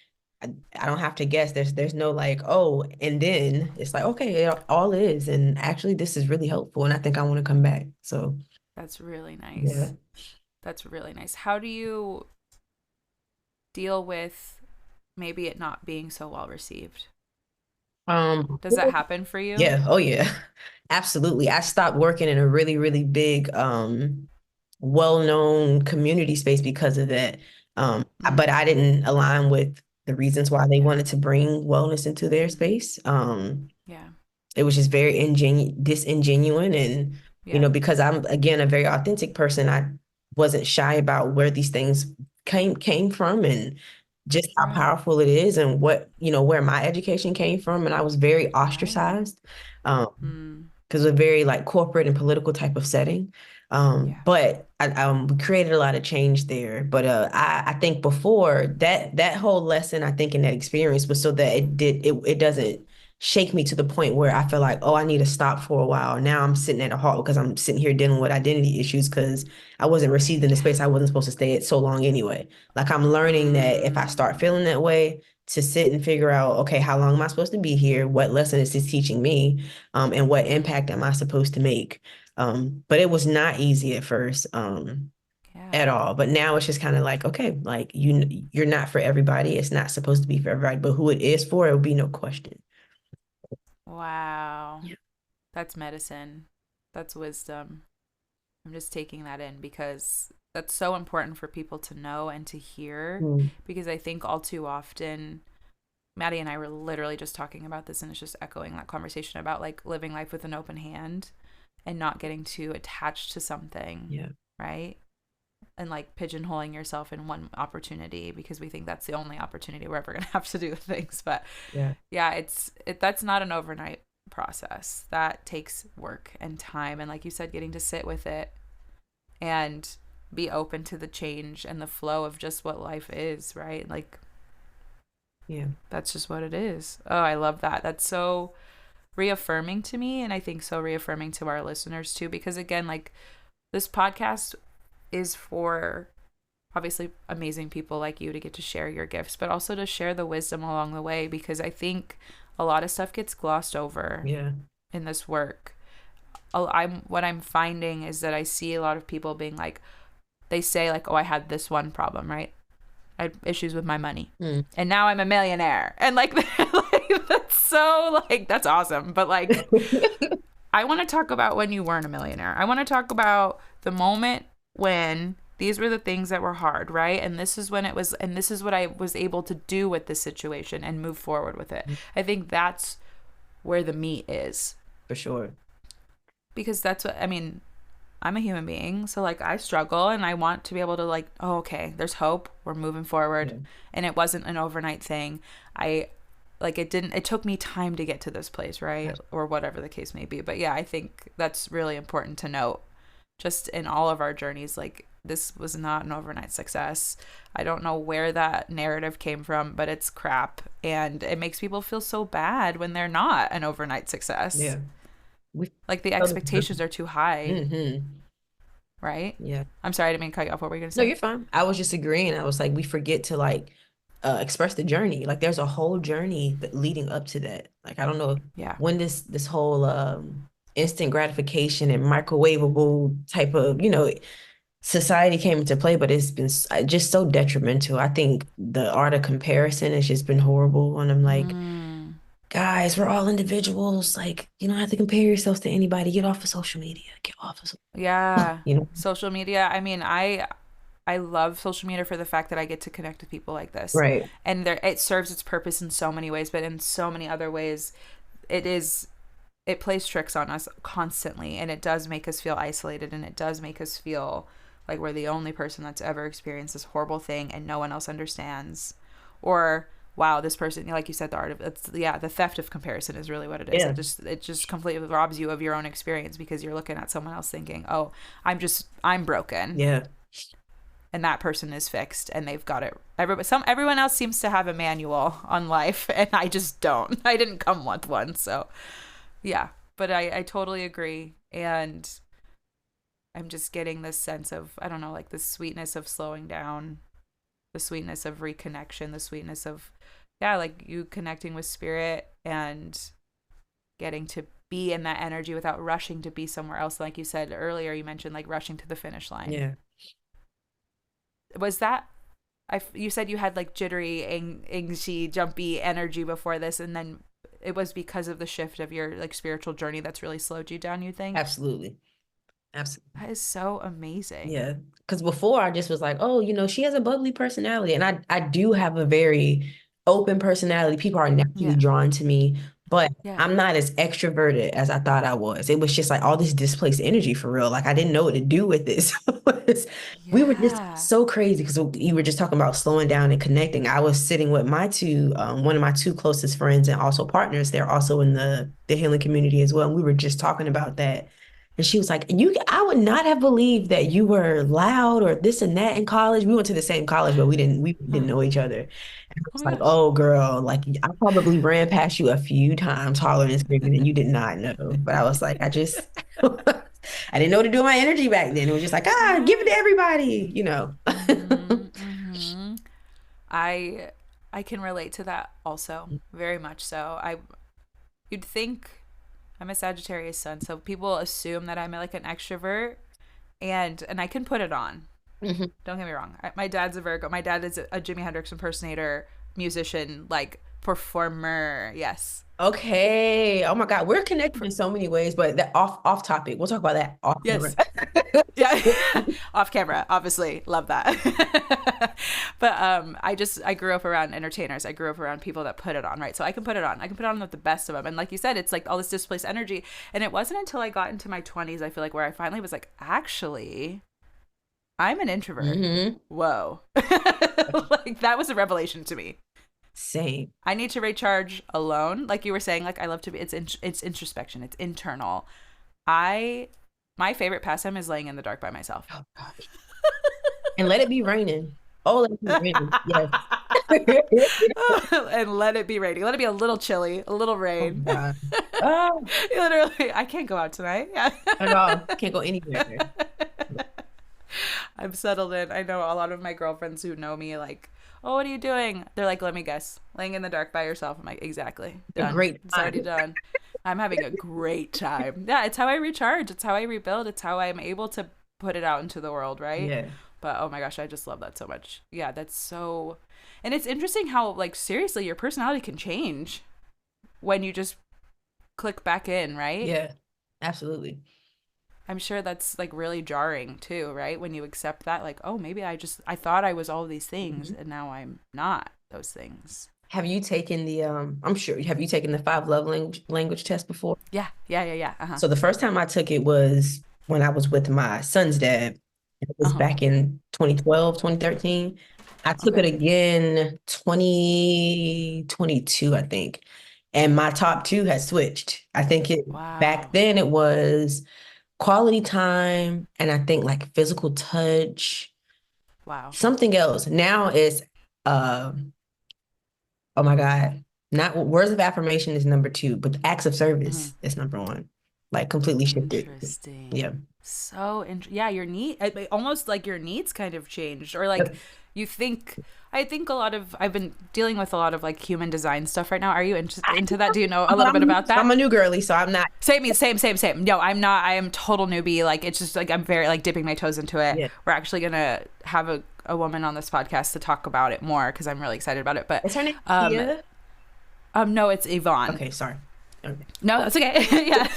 I don't have to guess. There's no like, oh, and then it's like, okay, all is, and actually, this is really helpful, and I think I want to come back. So that's really yeah. nice. That's really nice. How do you deal with maybe it not being so well received? Does that happen for you? Yeah, oh yeah. Absolutely. I stopped working in a really, really big well-known community space because of that. But Mm, I didn't align with the reasons why they yeah, wanted to bring wellness into their space. yeah, It was just very disingenuine, and yeah. because I'm again a very authentic person, I wasn't shy about where these things came from, and just how Right, powerful it is, and what where my education came from, and I was very right. ostracized. um Mm, because a very like corporate and political type of setting. yeah, But we created a lot of change there. But I think before that whole lesson, I think in that experience was so that it doesn't shake me to the point where I feel like, oh, I need to stop for a while. Now I'm sitting at a halt because I'm sitting here dealing with identity issues because I wasn't received in the space I wasn't supposed to stay at so long anyway. Like I'm learning that if I start feeling mm, that way, to sit and figure out, okay, how long am I supposed to be here? What lesson is this teaching me? And what mm, impact am I supposed to make? But it was not easy at first, yeah. at all. But now it's just kind of like, okay, like you're not for everybody. It's not supposed to be for everybody, but who it is for, it will be no question. Wow. Yeah. That's medicine. That's wisdom. I'm just taking that in because that's so important for people to know and to hear Mm, because I think all too often Maddie and I were literally just talking about this and it's just echoing that conversation about like living life with an open hand and not getting too attached to something, yeah. right? And like pigeonholing yourself in one opportunity because we think that's the only opportunity we're ever going to have to do things. But Yeah. yeah, that's not an overnight process. That takes work and time and like you said getting to sit with it and be open to the change and the flow of just what life is, right? Like Yeah. that's just what it is. Oh, I love that. That's so reaffirming to me and I think so reaffirming to our listeners too because again, like this podcast is for obviously amazing people like you to get to share your gifts, but also to share the wisdom along the way because I think a lot of stuff gets glossed over Yeah. in this work. What I'm finding is that I see a lot of people being like they say like, "Oh, I had this one problem, right? I had issues with my money. Mm. And now I'm a millionaire." And like that's so like that's awesome, but like I want to talk about when you weren't a millionaire. I want to talk about the moment when these were the things that were hard, right? And this is when it was, and this is what I was able to do with this situation and move forward with it. I think that's where the meat is For sure. because that's what, I mean, I'm a human being. So like I struggle and I want to be able to like, oh, okay, there's hope. We're moving forward. Yeah. And it wasn't an overnight thing. It took me time to get to this place, right? Or whatever the case may be. But yeah, I think that's really important to note just in all of our journeys. Like this was not an overnight success. I don't know where that narrative came from, but it's crap. And it makes people feel so bad when they're not an overnight success. Yeah. We Like the expectations are too high, mm-hmm. right? Yeah. I'm sorry, I didn't mean to cut you off. What were you going to No, say? you're fine. I was just agreeing. I was like, we forget to like express the journey. Like there's a whole journey leading up to that. Like I don't know Yeah. when this whole instant gratification and microwavable type of, society came into play, but it's been just so detrimental. I think the art of comparison has just been horrible. And I'm like, Mm, guys, we're all individuals. Like, you don't have to compare yourselves to anybody. Get off of social media. Get off of, yeah. you know, Social media. I mean, I love social media for the fact that I get to connect with people like this. right. And it serves its purpose in so many ways, but in so many other ways, it is it plays tricks on us constantly and it does make us feel isolated and it does make us feel like we're the only person that's ever experienced this horrible thing and no one else understands. Or wow, this person, like you said, the art of it's yeah, the theft of comparison is really what it is. Yeah. It just completely robs you of your own experience because you're looking at someone else thinking, oh, I'm broken Yeah. and that person is fixed and they've got it. Everyone else seems to have a manual on life and I just don't. I didn't come with one. So yeah, but I totally agree. And I'm just getting this sense of, I don't know, like the sweetness of slowing down, the sweetness of reconnection, the sweetness of, yeah, like you connecting with spirit and getting to be in that energy without rushing to be somewhere else. Like you said earlier, you mentioned like rushing to the finish line. Yeah. Was that, you said you had like jittery, anxiety, jumpy energy before this, and then it was because of the shift of your like spiritual journey that's really slowed you down, you think? Absolutely. Absolutely. That is so amazing. Yeah. Because before I just was like, oh, she has a bubbly personality. And I do have a very open personality. People are naturally Yeah. drawn to me, but Yeah. I'm not as extroverted as I thought I was. It was just like all this displaced energy for real. Like I didn't know what to do with this. We were just Yeah. so crazy because you were just talking about slowing down and connecting. I was sitting with one of my two closest friends and also partners. They're also in the healing community as well. And we were just talking about that. And she was like, I would not have believed that you were loud or this and that in college. We went to the same college, but we didn't know each other. And I Oh was my like, gosh. oh girl, like I probably ran past you a few times hollering and screaming and you did not know. But I was like, I just I didn't know what to do with my energy back then. It was just like, give it to Right. everybody. Mm-hmm. Mm-hmm. I can relate to that also, very much so. You'd think I'm a Sagittarius sun, so people assume that I'm like an extrovert, and I can put it on. Mhm. Don't get me wrong. My dad's a Virgo. My dad is a Jimi Hendrix impersonator, musician, like performer. Yes. Okay. Oh my God. We're connected in so many ways, but that off topic. We'll talk about that off camera. Yes. Yeah. Off camera, obviously. Love that. But I grew up around entertainers. I grew up around people that put it on, right? So I can put it on. I can put it on with the best of them. And like you said, it's like all this displaced energy. And it wasn't until I got into my 20s, I feel like, where I finally was like, actually, I'm an introvert. Hmm. Whoa. Like that was a revelation to me. Same. I need to recharge alone. Like you were saying, like I love to be, it's introspection. It's internal. My favorite pastime is laying in the dark by myself. Oh gosh. And let it be raining. Oh, let it be raining. Yes. And let it be raining. Let it be a little chilly, a little Oh rain. God. Oh, Literally, I can't go out tonight. Yeah. at all. Can't go anywhere. I'm settled in. I know a lot of my girlfriends who know me, like, oh, what are you doing? They're like, let me guess, laying in the dark by yourself. I'm like, exactly. A Done. great It's already time. done. I'm having a great time. Yeah, it's how I recharge. It's how I rebuild. It's how I'm able to put it out into the world, right? Yeah. But oh my gosh, I just love that so much. Yeah, that's so. And it's interesting how, like, seriously, your personality can change when you just click back in, right? Yeah. Absolutely. I'm sure that's like really jarring too, right? When you accept that, like, oh, maybe I thought I was all these things Mhm. and now I'm not those things. Have you taken I'm sure, have you taken the five love language test before? Yeah, yeah, yeah, yeah. Uh-huh. So the first time I took it was when I was with my son's dad. It was Uh-huh. back in 2012, 2013. I took it Okay. again 2022, I think. And my top two had switched. I think back Wow. then it was quality time and I think like physical touch, Wow. something else. Now it's uh oh my God. Not words of affirmation is number two, but acts of Mm-hmm. service is number one. Like completely shifted. Yeah. Interesting. Yeah, your need almost like your needs kind of changed, or like Yep. you think. I think I've been dealing with a lot of like human design stuff right now. Are you into that? Do you know a little bit about I'm that? a new girly, so I'm not. Same. No, I'm not. I am total newbie. Like it's just like I'm very like dipping my toes into it. Yeah. We're actually gonna have a woman on this podcast to talk about it more because I'm really excited about it. But Is her name um Kia? no, it's Yvonne. Okay, sorry. Okay. No, that's okay. Yeah.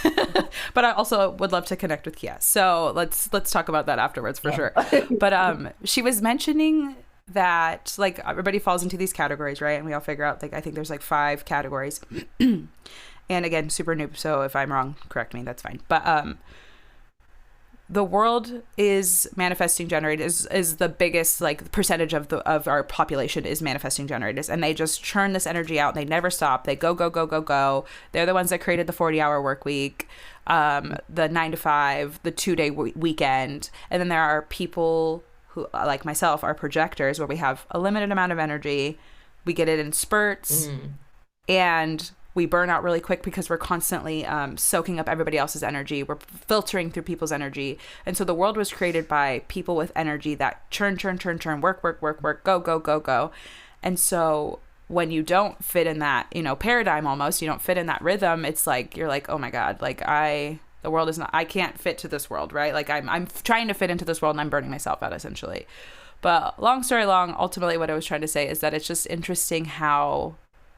But I also would love to connect with Kia. So let's talk about that afterwards for sure. Yeah. But she was mentioning that like everybody falls into these categories, right? And we all figure out like I think there's like 5 categories. And again, super noob, so if I'm wrong, correct me, that's fine. But the world is manifesting generators, is the biggest like percentage of our population is manifesting generators, and they just churn this energy out and they never stop. They go. They're the ones that created the 40-hour work week, the 9 to 5, the 2-day weekend. And then there are people who like myself are projectors, where we have a limited amount of energy, we get it in spurts, Mhm. and We burn out really quick because we're constantly soaking up everybody else's energy. We're filtering through people's energy. And so the world was created by people with energy that churn, work, go. And so when you don't fit in that, paradigm almost, you don't fit in that rhythm, it's like, you're like, oh my God, like the world is not, I can't fit to this world, right? Like I'm trying to fit into this world and I'm burning myself out essentially. But long story long, ultimately what I was trying to say is that it's just interesting how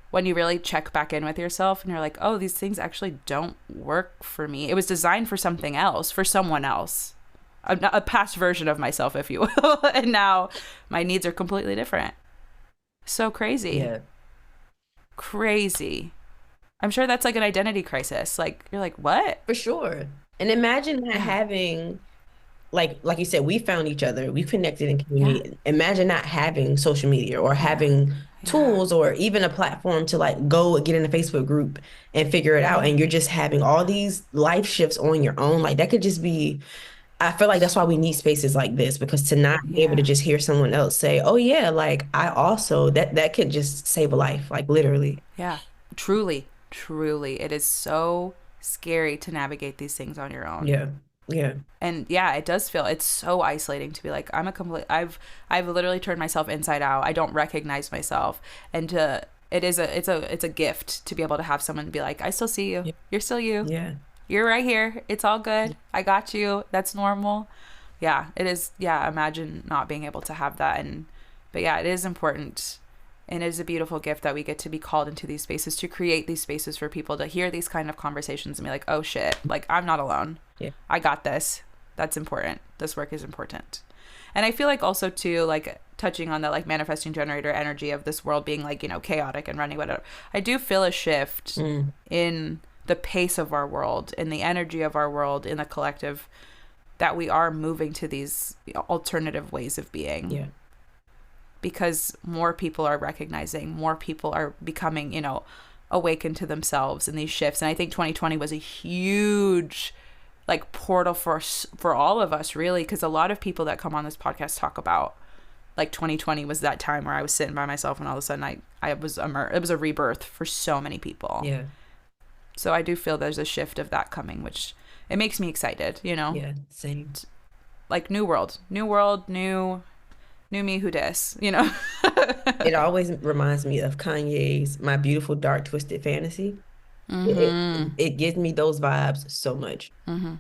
when you really check back in with yourself and you're like, oh, these things actually don't work for me. It was designed for something else, for someone else, a past version of myself, if you will. And now my needs are completely different. So crazy. Yeah. Crazy. I'm sure that's like an identity crisis. Like, you're like, what? For sure. And imagine not having, like you said, we found each other, we connected in community. Yeah. Imagine not having social media or having tools or even a platform to like go get in a Facebook group and figure it out. And you're just having all these life shifts on your own. Like that could just be, I feel like that's why we need spaces like this, because to not be able to just hear someone else say, oh yeah, like I also, that could just save a life, like literally. Yeah, truly. It is so scary to navigate these things on your own. Yeah. And yeah, it does feel, it's so isolating to be like, I've literally turned myself inside out. I don't recognize myself. And it's a gift to be able to have someone be like, I still see you. Yeah. You're still you. Yeah. You're right here. It's all good. I got you. That's normal. Yeah, it is. Yeah. Imagine not being able to have that. But yeah, it is important. And it is a beautiful gift that we get to be called into these spaces, to create these spaces for people to hear these kind of conversations and be like, oh shit, like I'm not alone. Yeah. I got this. That's important. This work is important. And I feel like also too, like touching on the like manifesting generator energy of this world being like, chaotic and running, whatever. I do feel a shift in the pace of our world, in the energy of our world, in the collective, that we are moving to these alternative ways of being. Yeah. Because more people are recognizing, more people are becoming, awakened to themselves in these shifts. And I think 2020 was a huge like portal for all of us, really, because a lot of people that come on this podcast talk about like 2020 was that time where I was sitting by myself and all of a sudden I was it was a rebirth for so many people. Yeah. So I do feel there's a shift of that coming, which it makes me excited, Yeah, same. Like new world, new me who dis, It always reminds me of Kanye's My Beautiful Dark Twisted Fantasy. It gives me those vibes so much. I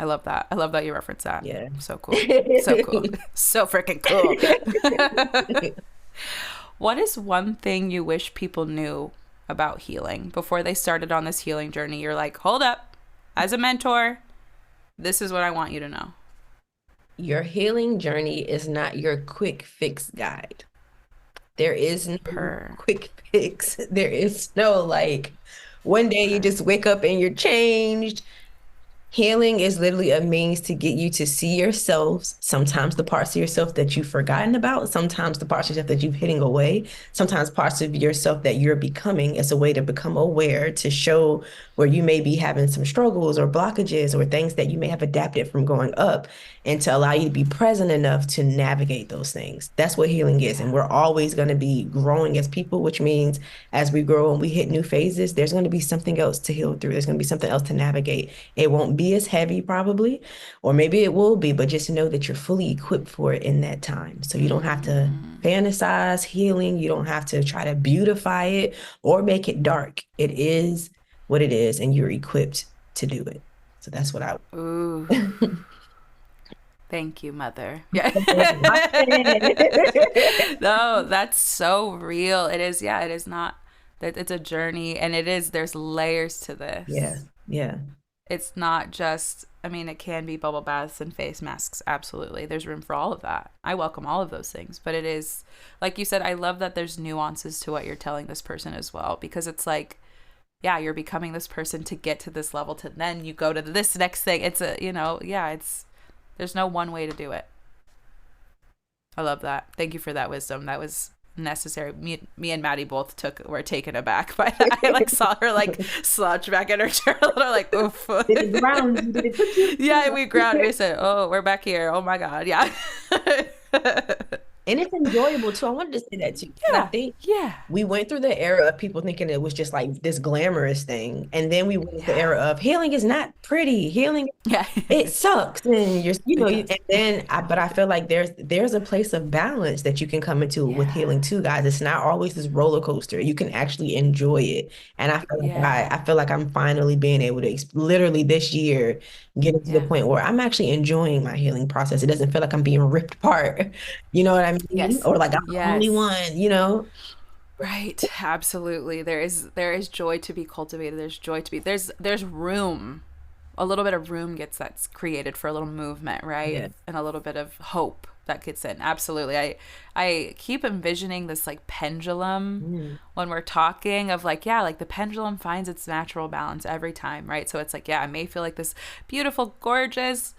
love that. I love that you reference that. Yeah. So cool. So cool. So freaking cool. What is one thing you wish people knew about healing before they started on this healing journey? You're like, hold up. As a mentor, this is what I want you to know. Your healing journey is not your quick fix guide. There is no quick fix. There is no like one day you just wake up and you're changed. Healing is literally a means to get you to see yourselves, sometimes the parts of yourself that you've forgotten about, sometimes the parts of yourself that you've hidden away, sometimes parts of yourself that you're becoming as a way to become aware, to show where you may be having some struggles or blockages or things that you may have adapted from growing up, and to allow you to be present enough to navigate those things. That's what healing is. And we're always going to be growing as people, which means as we grow and we hit new phases, there's going to be something else to heal through. There's going to be something else to navigate. It won't be as heavy probably, or maybe it will be, but just know that you're fully equipped for it in that time. So you don't have to fantasize healing. You don't have to try to beautify it or make it dark. It is what it is, and you're equipped to do it. So that's what I would. Ooh. Thank you, Mother. Yeah. No, that's so real. It is. Yeah, it is not that it's a journey, and there's layers to this. Yeah. Yeah. It's not just, it can be bubble baths and face masks. Absolutely. There's room for all of that. I welcome all of those things. But it is, like you said, I love that there's nuances to what you're telling this person as well, because it's like, yeah, you're becoming this person to get to this level, to then you go to this next thing. It's there's no one way to do it. I love that. Thank you for that wisdom. That was necessary. Me and Maddie both were taken aback by that. I like saw her like slouch back in her chair a little, like oof. Yeah, we grounded. We said, oh, we're back here. Oh my God. Yeah. And it's enjoyable too. I wanted to say that too, because I Yeah. think Yeah. we went through the era of people thinking it was just like this glamorous thing. And then we went into the Yeah. era of healing is not pretty. Healing, Yeah. it sucks. And It and does. then but I feel like there's a place of balance that you can come into with Yeah. healing too, guys. It's not always this roller coaster. You can actually enjoy it. And Yeah. I feel like I'm finally being able to literally this year getting to the Yeah. point where I'm actually enjoying my healing process. It doesn't feel like I'm being ripped apart. You know what I mean? Yes. Or like I'm the only Yes. one, you know? Right. Absolutely. There is joy to be cultivated. There's joy to be there's room. A little bit of room gets that's created for a little movement, right? Yeah. And a little bit of hope that gets in. Absolutely. I keep envisioning this like pendulum Mm. when we're talking of like, yeah, like the pendulum finds its natural balance every time, right? So it's like, yeah, I may feel like this beautiful, gorgeous,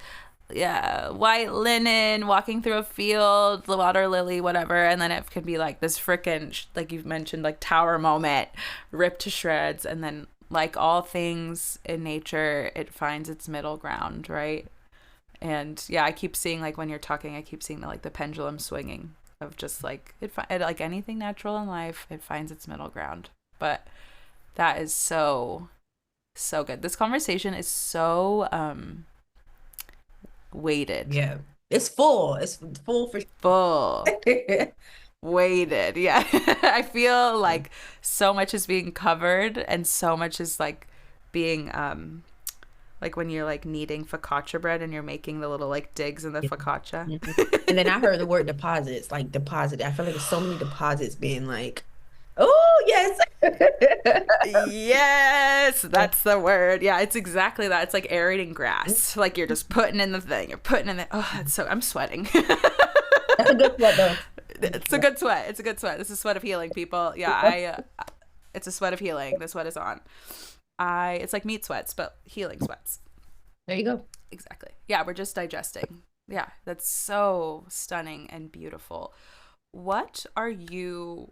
yeah, white linen walking through a field, the water lily, whatever, and then it can be like this freaking, like you've mentioned, like tower moment, ripped to shreds, and then like all things in nature, it finds its middle ground, right? And yeah, I keep seeing like when you're talking, I keep seeing the pendulum swinging of just like like anything natural in life, it finds its middle ground. But that is so good. This conversation is so weighted, Yeah. It's full. It's full for full, sure. weighted. Yeah, I feel like so much is being covered, and so much is like being like when you're like kneading focaccia bread and you're making the little like digs in the Yeah. focaccia. Mhm. And then I heard the word deposits, like deposit. I feel like there's so many deposits being like, oh, yes. Yes, that's the word. Yeah, it's exactly that. It's like aerating grass. Like you're just putting in the thing. You're putting in the. Oh, that's so. I'm sweating. That's a good sweat, though. It's a good sweat. It's a good sweat. This is sweat of healing, people. Yeah, it's a sweat of healing. The sweat is on. It's like meat sweats, but healing sweats. There you go. Exactly. Yeah, we're just digesting. Yeah, that's so stunning and beautiful. What are you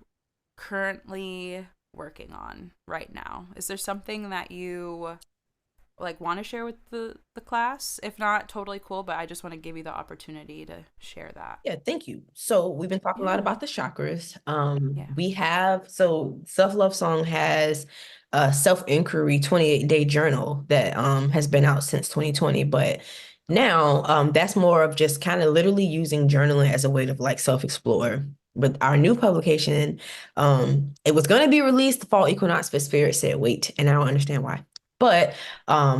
currently working on right now? Is there something that you like want to share with the class? If not, totally cool, but I just want to give you the opportunity to share that. Yeah, thank you. So we've been talking a lot Yeah. about the chakras. Yeah. We have Self-Love Song has a self-inquiry 28-day journal that has been out since 2020, but now that's more of just kind of literally using journaling as a way to like self-explore. But our new publication, it was going to be released the fall equinox, but Spirit said wait, and I don't understand why. But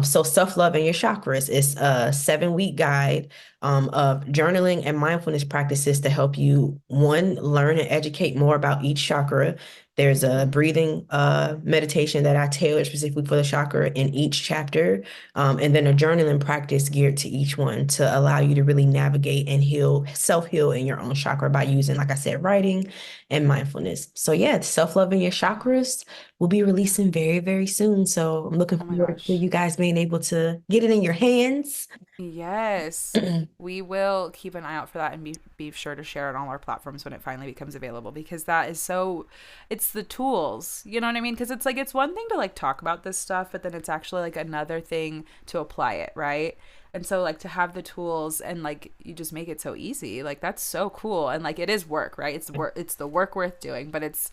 so self-love and your chakras is a 7-week guide of journaling and mindfulness practices to help you, one, learn and educate more about each chakra. There's a breathing meditation that I tailored specifically for the chakra in each chapter, and then a journaling practice geared to each one to allow you to really navigate and heal, self-heal in your own chakra by using, like I said, writing and mindfulness. So yeah, self-loving your chakras will be releasing very, very soon. So I'm looking Oh my forward to gosh. you guys being able to get it in your hands. Yes. We will keep an eye out for that and be sure to share it on all our platforms when it finally becomes available, because that is so, it's the tools, you know what I mean? Because it's like, it's one thing to like talk about this stuff, but then it's actually like another thing to apply it, right? And so like to have the tools and like you just make it so easy, like that's so cool. And like it is work, right? It's the work worth doing, but it's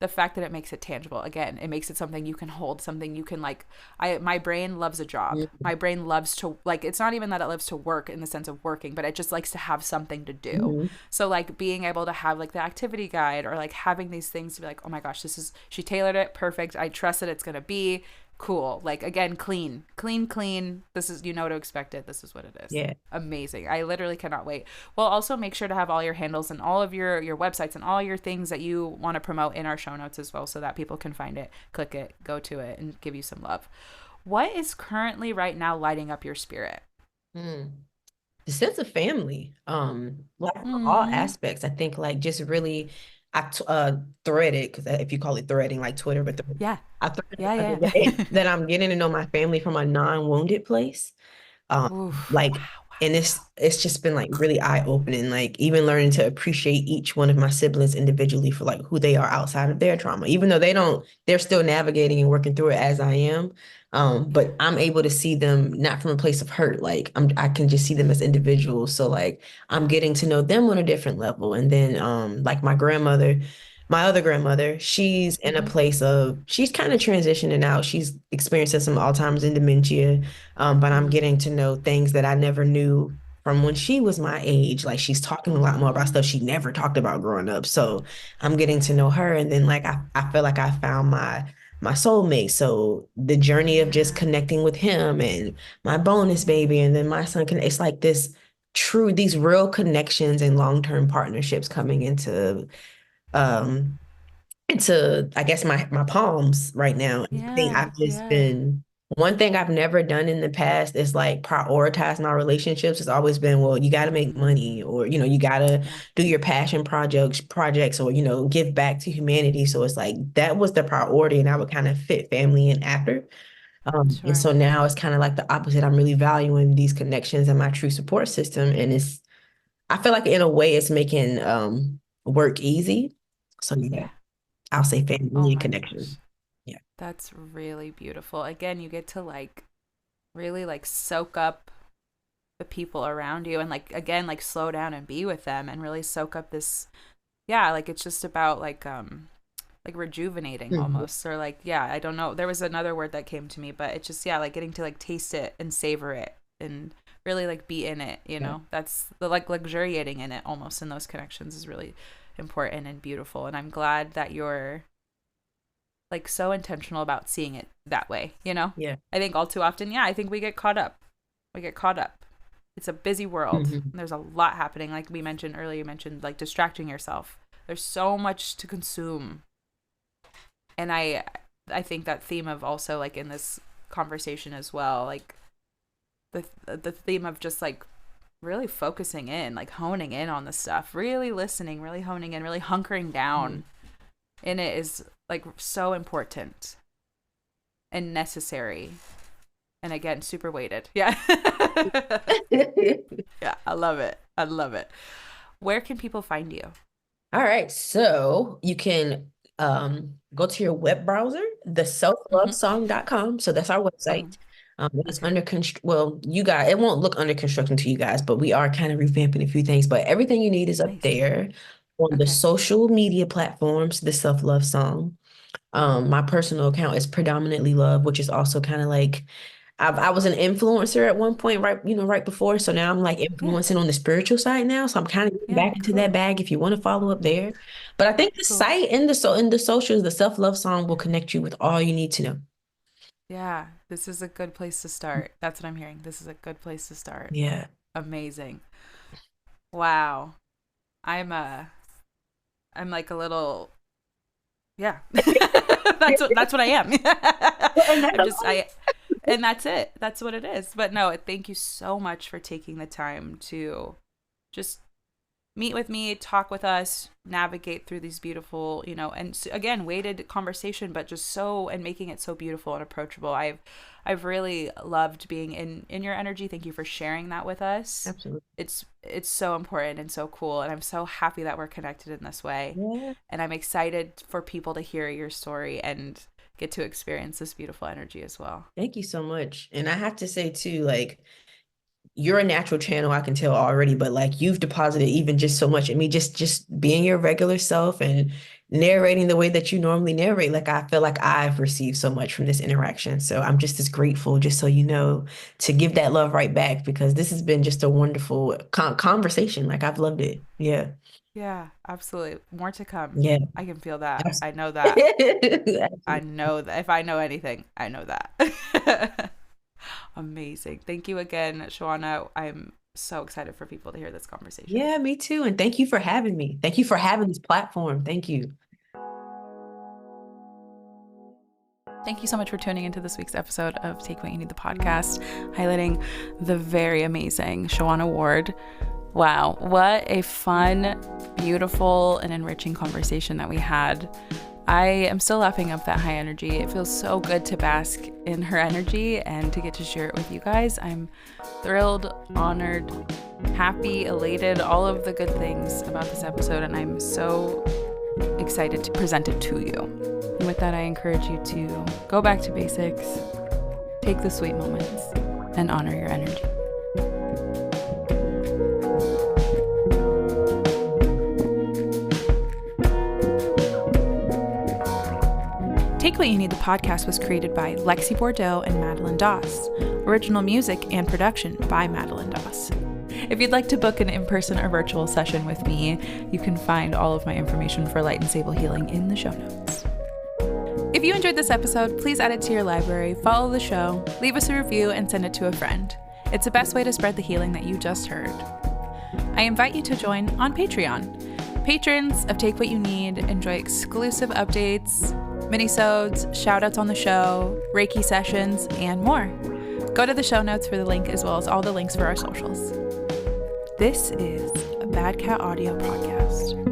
the fact that it makes it tangible. Again, it makes it something you can hold, something you can like. My brain loves a job. My brain loves to like, it's not even that it loves to work in the sense of working, but it just likes to have something to do. Mhm. So like being able to have like the activity guide or like having these things to be like, oh my gosh, she tailored it perfect, I trust that it's gonna be cool. Like again, clean. This is, you know, to expect it. This is what it is. Yeah. Amazing. I literally cannot wait. Well, also make sure to have all your handles and all of your websites and all your things that you want to promote in our show notes as well, so that people can find it, click it, go to it, and give you some love. What is currently right now lighting up your spirit? Mm. The sense of family, like from all Mm. aspects. I think like just really, threaded, because if you call it threading like Twitter, but Yeah. I threaded Yeah, the other yeah. day that I'm getting to know my family from a non-wounded place. Oof. Like Wow. And it's just been like really eye-opening, like even learning to appreciate each one of my siblings individually for like who they are outside of their trauma, even though they're still navigating and working through it as I am. Yeah. But I'm able to see them not from a place of hurt. Like I can just see them as individuals. So like I'm getting to know them on a different level. And then like my other grandmother, she's in a Mm-hmm. place of she's kind of transitioning out. She's experiencing some Alzheimer's and dementia. But I'm Mm-hmm. getting to know things that I never knew from when she was my age. Like she's talking a lot more about stuff she never talked about growing up. So I'm getting to know her. And then like I feel like I found my soulmate. So the journey of just Yeah. connecting with him and my bonus baby and then my son it's like these real connections and long-term partnerships coming um into I guess my palms right now. And I think Yeah. I've just Yeah. been one thing I've never done in the past is like prioritize my relationships. It's always been, well, you got to make money or you got to Yeah. do your passion projects or give back to humanity. So it's like that was the priority and I would kind of fit family in after. And Sure. so now it's kind of like the opposite. I'm really valuing these connections and my true support system and I feel like in a way it's making work easy. So yeah. Yeah. I'll say Oh family and my connection. gosh. Yeah. That's really beautiful. Again, you get to like really like soak up the people around you and like again like slow down and be with them and really soak up this, yeah, like it's just about like rejuvenating Mhm. almost, or like, yeah, I don't know, there was another word that came to me, but it's just, yeah, like getting to like taste it and savor it and really like be in it, Yeah. that's the like luxuriating in it almost in those connections is really important and beautiful, and I'm glad that you're like so intentional about seeing it that way. Yeah. I think all too often, yeah, I think we get caught up. It's a busy world. Mhm. There's a lot happening, like we mentioned earlier. You mentioned like distracting yourself. There's so much to consume, and I think that theme of also like in this conversation as well, like the theme of just like really focusing in, like honing in on the stuff, really listening, really honing in, really hunkering Mhm. down in it is like so important and necessary, and again super weighted. Yeah. Yeah, I love it. Where can people find you? All right. So you can go to your web browser, the Mm-hmm. selflovesong.com. So that's our Oh, website. It's okay. under const well, you guys, it won't look under construction to you guys, but we are kind of revamping a few things. But everything you need is up Nice. there on the Okay. social media platforms, the Self Love Song. My personal account is predominantly love, which is also kind of like I was an influencer at one point, right before. So now I'm like Yeah. influencing on the spiritual side now. So I'm kind of getting Yeah. back into that Cool. bag if you want to follow up there. But I think the Cool. site and in the socials, the self-love song will connect you with all you need to know. Yeah. This is a good place to start. That's what I'm hearing. This is a good place to start. Yeah. Amazing. Wow. I'm I'm like a little, yeah. That's what I am. And that's I'm just all. I and that's it. That's what it is. But no, thank you so much for taking the time to just meet with me, talk with us, navigate through these beautiful, and again, weighted conversation, but just and making it so beautiful and approachable. I've really loved being in your energy. Thank you for sharing that with us. Absolutely. It's so important and so cool, and I'm so happy that we're connected in this way. Yeah. And I'm excited for people to hear your story and get to experience this beautiful energy as well. Thank you so much. And I have to say too, like you're a natural channel, I can tell already, but like you've deposited even just so much in me, just being your regular self and narrating the way that you normally narrate. Like I feel like I've received so much from this interaction. So I'm just as grateful, just so you know, to give that love right back because this has been just a wonderful conversation. Like I've loved it. Yeah. Yeah, absolutely. More to come. Yeah. I can feel that. I know that. I Absolutely. know that. If I know anything, I know that. Amazing. Thank you again, Shawana. I'm so excited for people to hear this conversation. Yeah, me too. And thank you for having me. Thank you for having this platform. Thank you. Thank you so much for tuning into this week's episode of Take What You Need, the podcast, highlighting the very amazing Shawana Ward. Wow, what a fun, beautiful, and enriching conversation that we had. I am still lapping up that high energy. It feels so good to bask in her energy and to get to share it with you guys. I'm thrilled, honored, happy, elated, all of the good things about this episode, and I'm so excited to present it to you. And with that, I encourage you to go back to basics, take the sweet moments, and honor your energy. Take What You Need, the podcast was created by Lexi Bordeaux and Madeline Doss. Original music and production by Madeline Doss. If you'd like to book an in-person or virtual session with me, you can find all of my information for Light and Sable Healing in the show notes. If you enjoyed this episode, please add it to your library, follow the show, leave us a review, and send it to a friend. It's the best way to spread the healing that you just heard. I invite you to join on Patreon. Patrons of Take What You Need enjoy exclusive updates, minisodes, shout-outs on the show, Reiki sessions, and more. Go to the show notes for the link as well as all the links for our socials. This is a Bad Cat Audio podcast.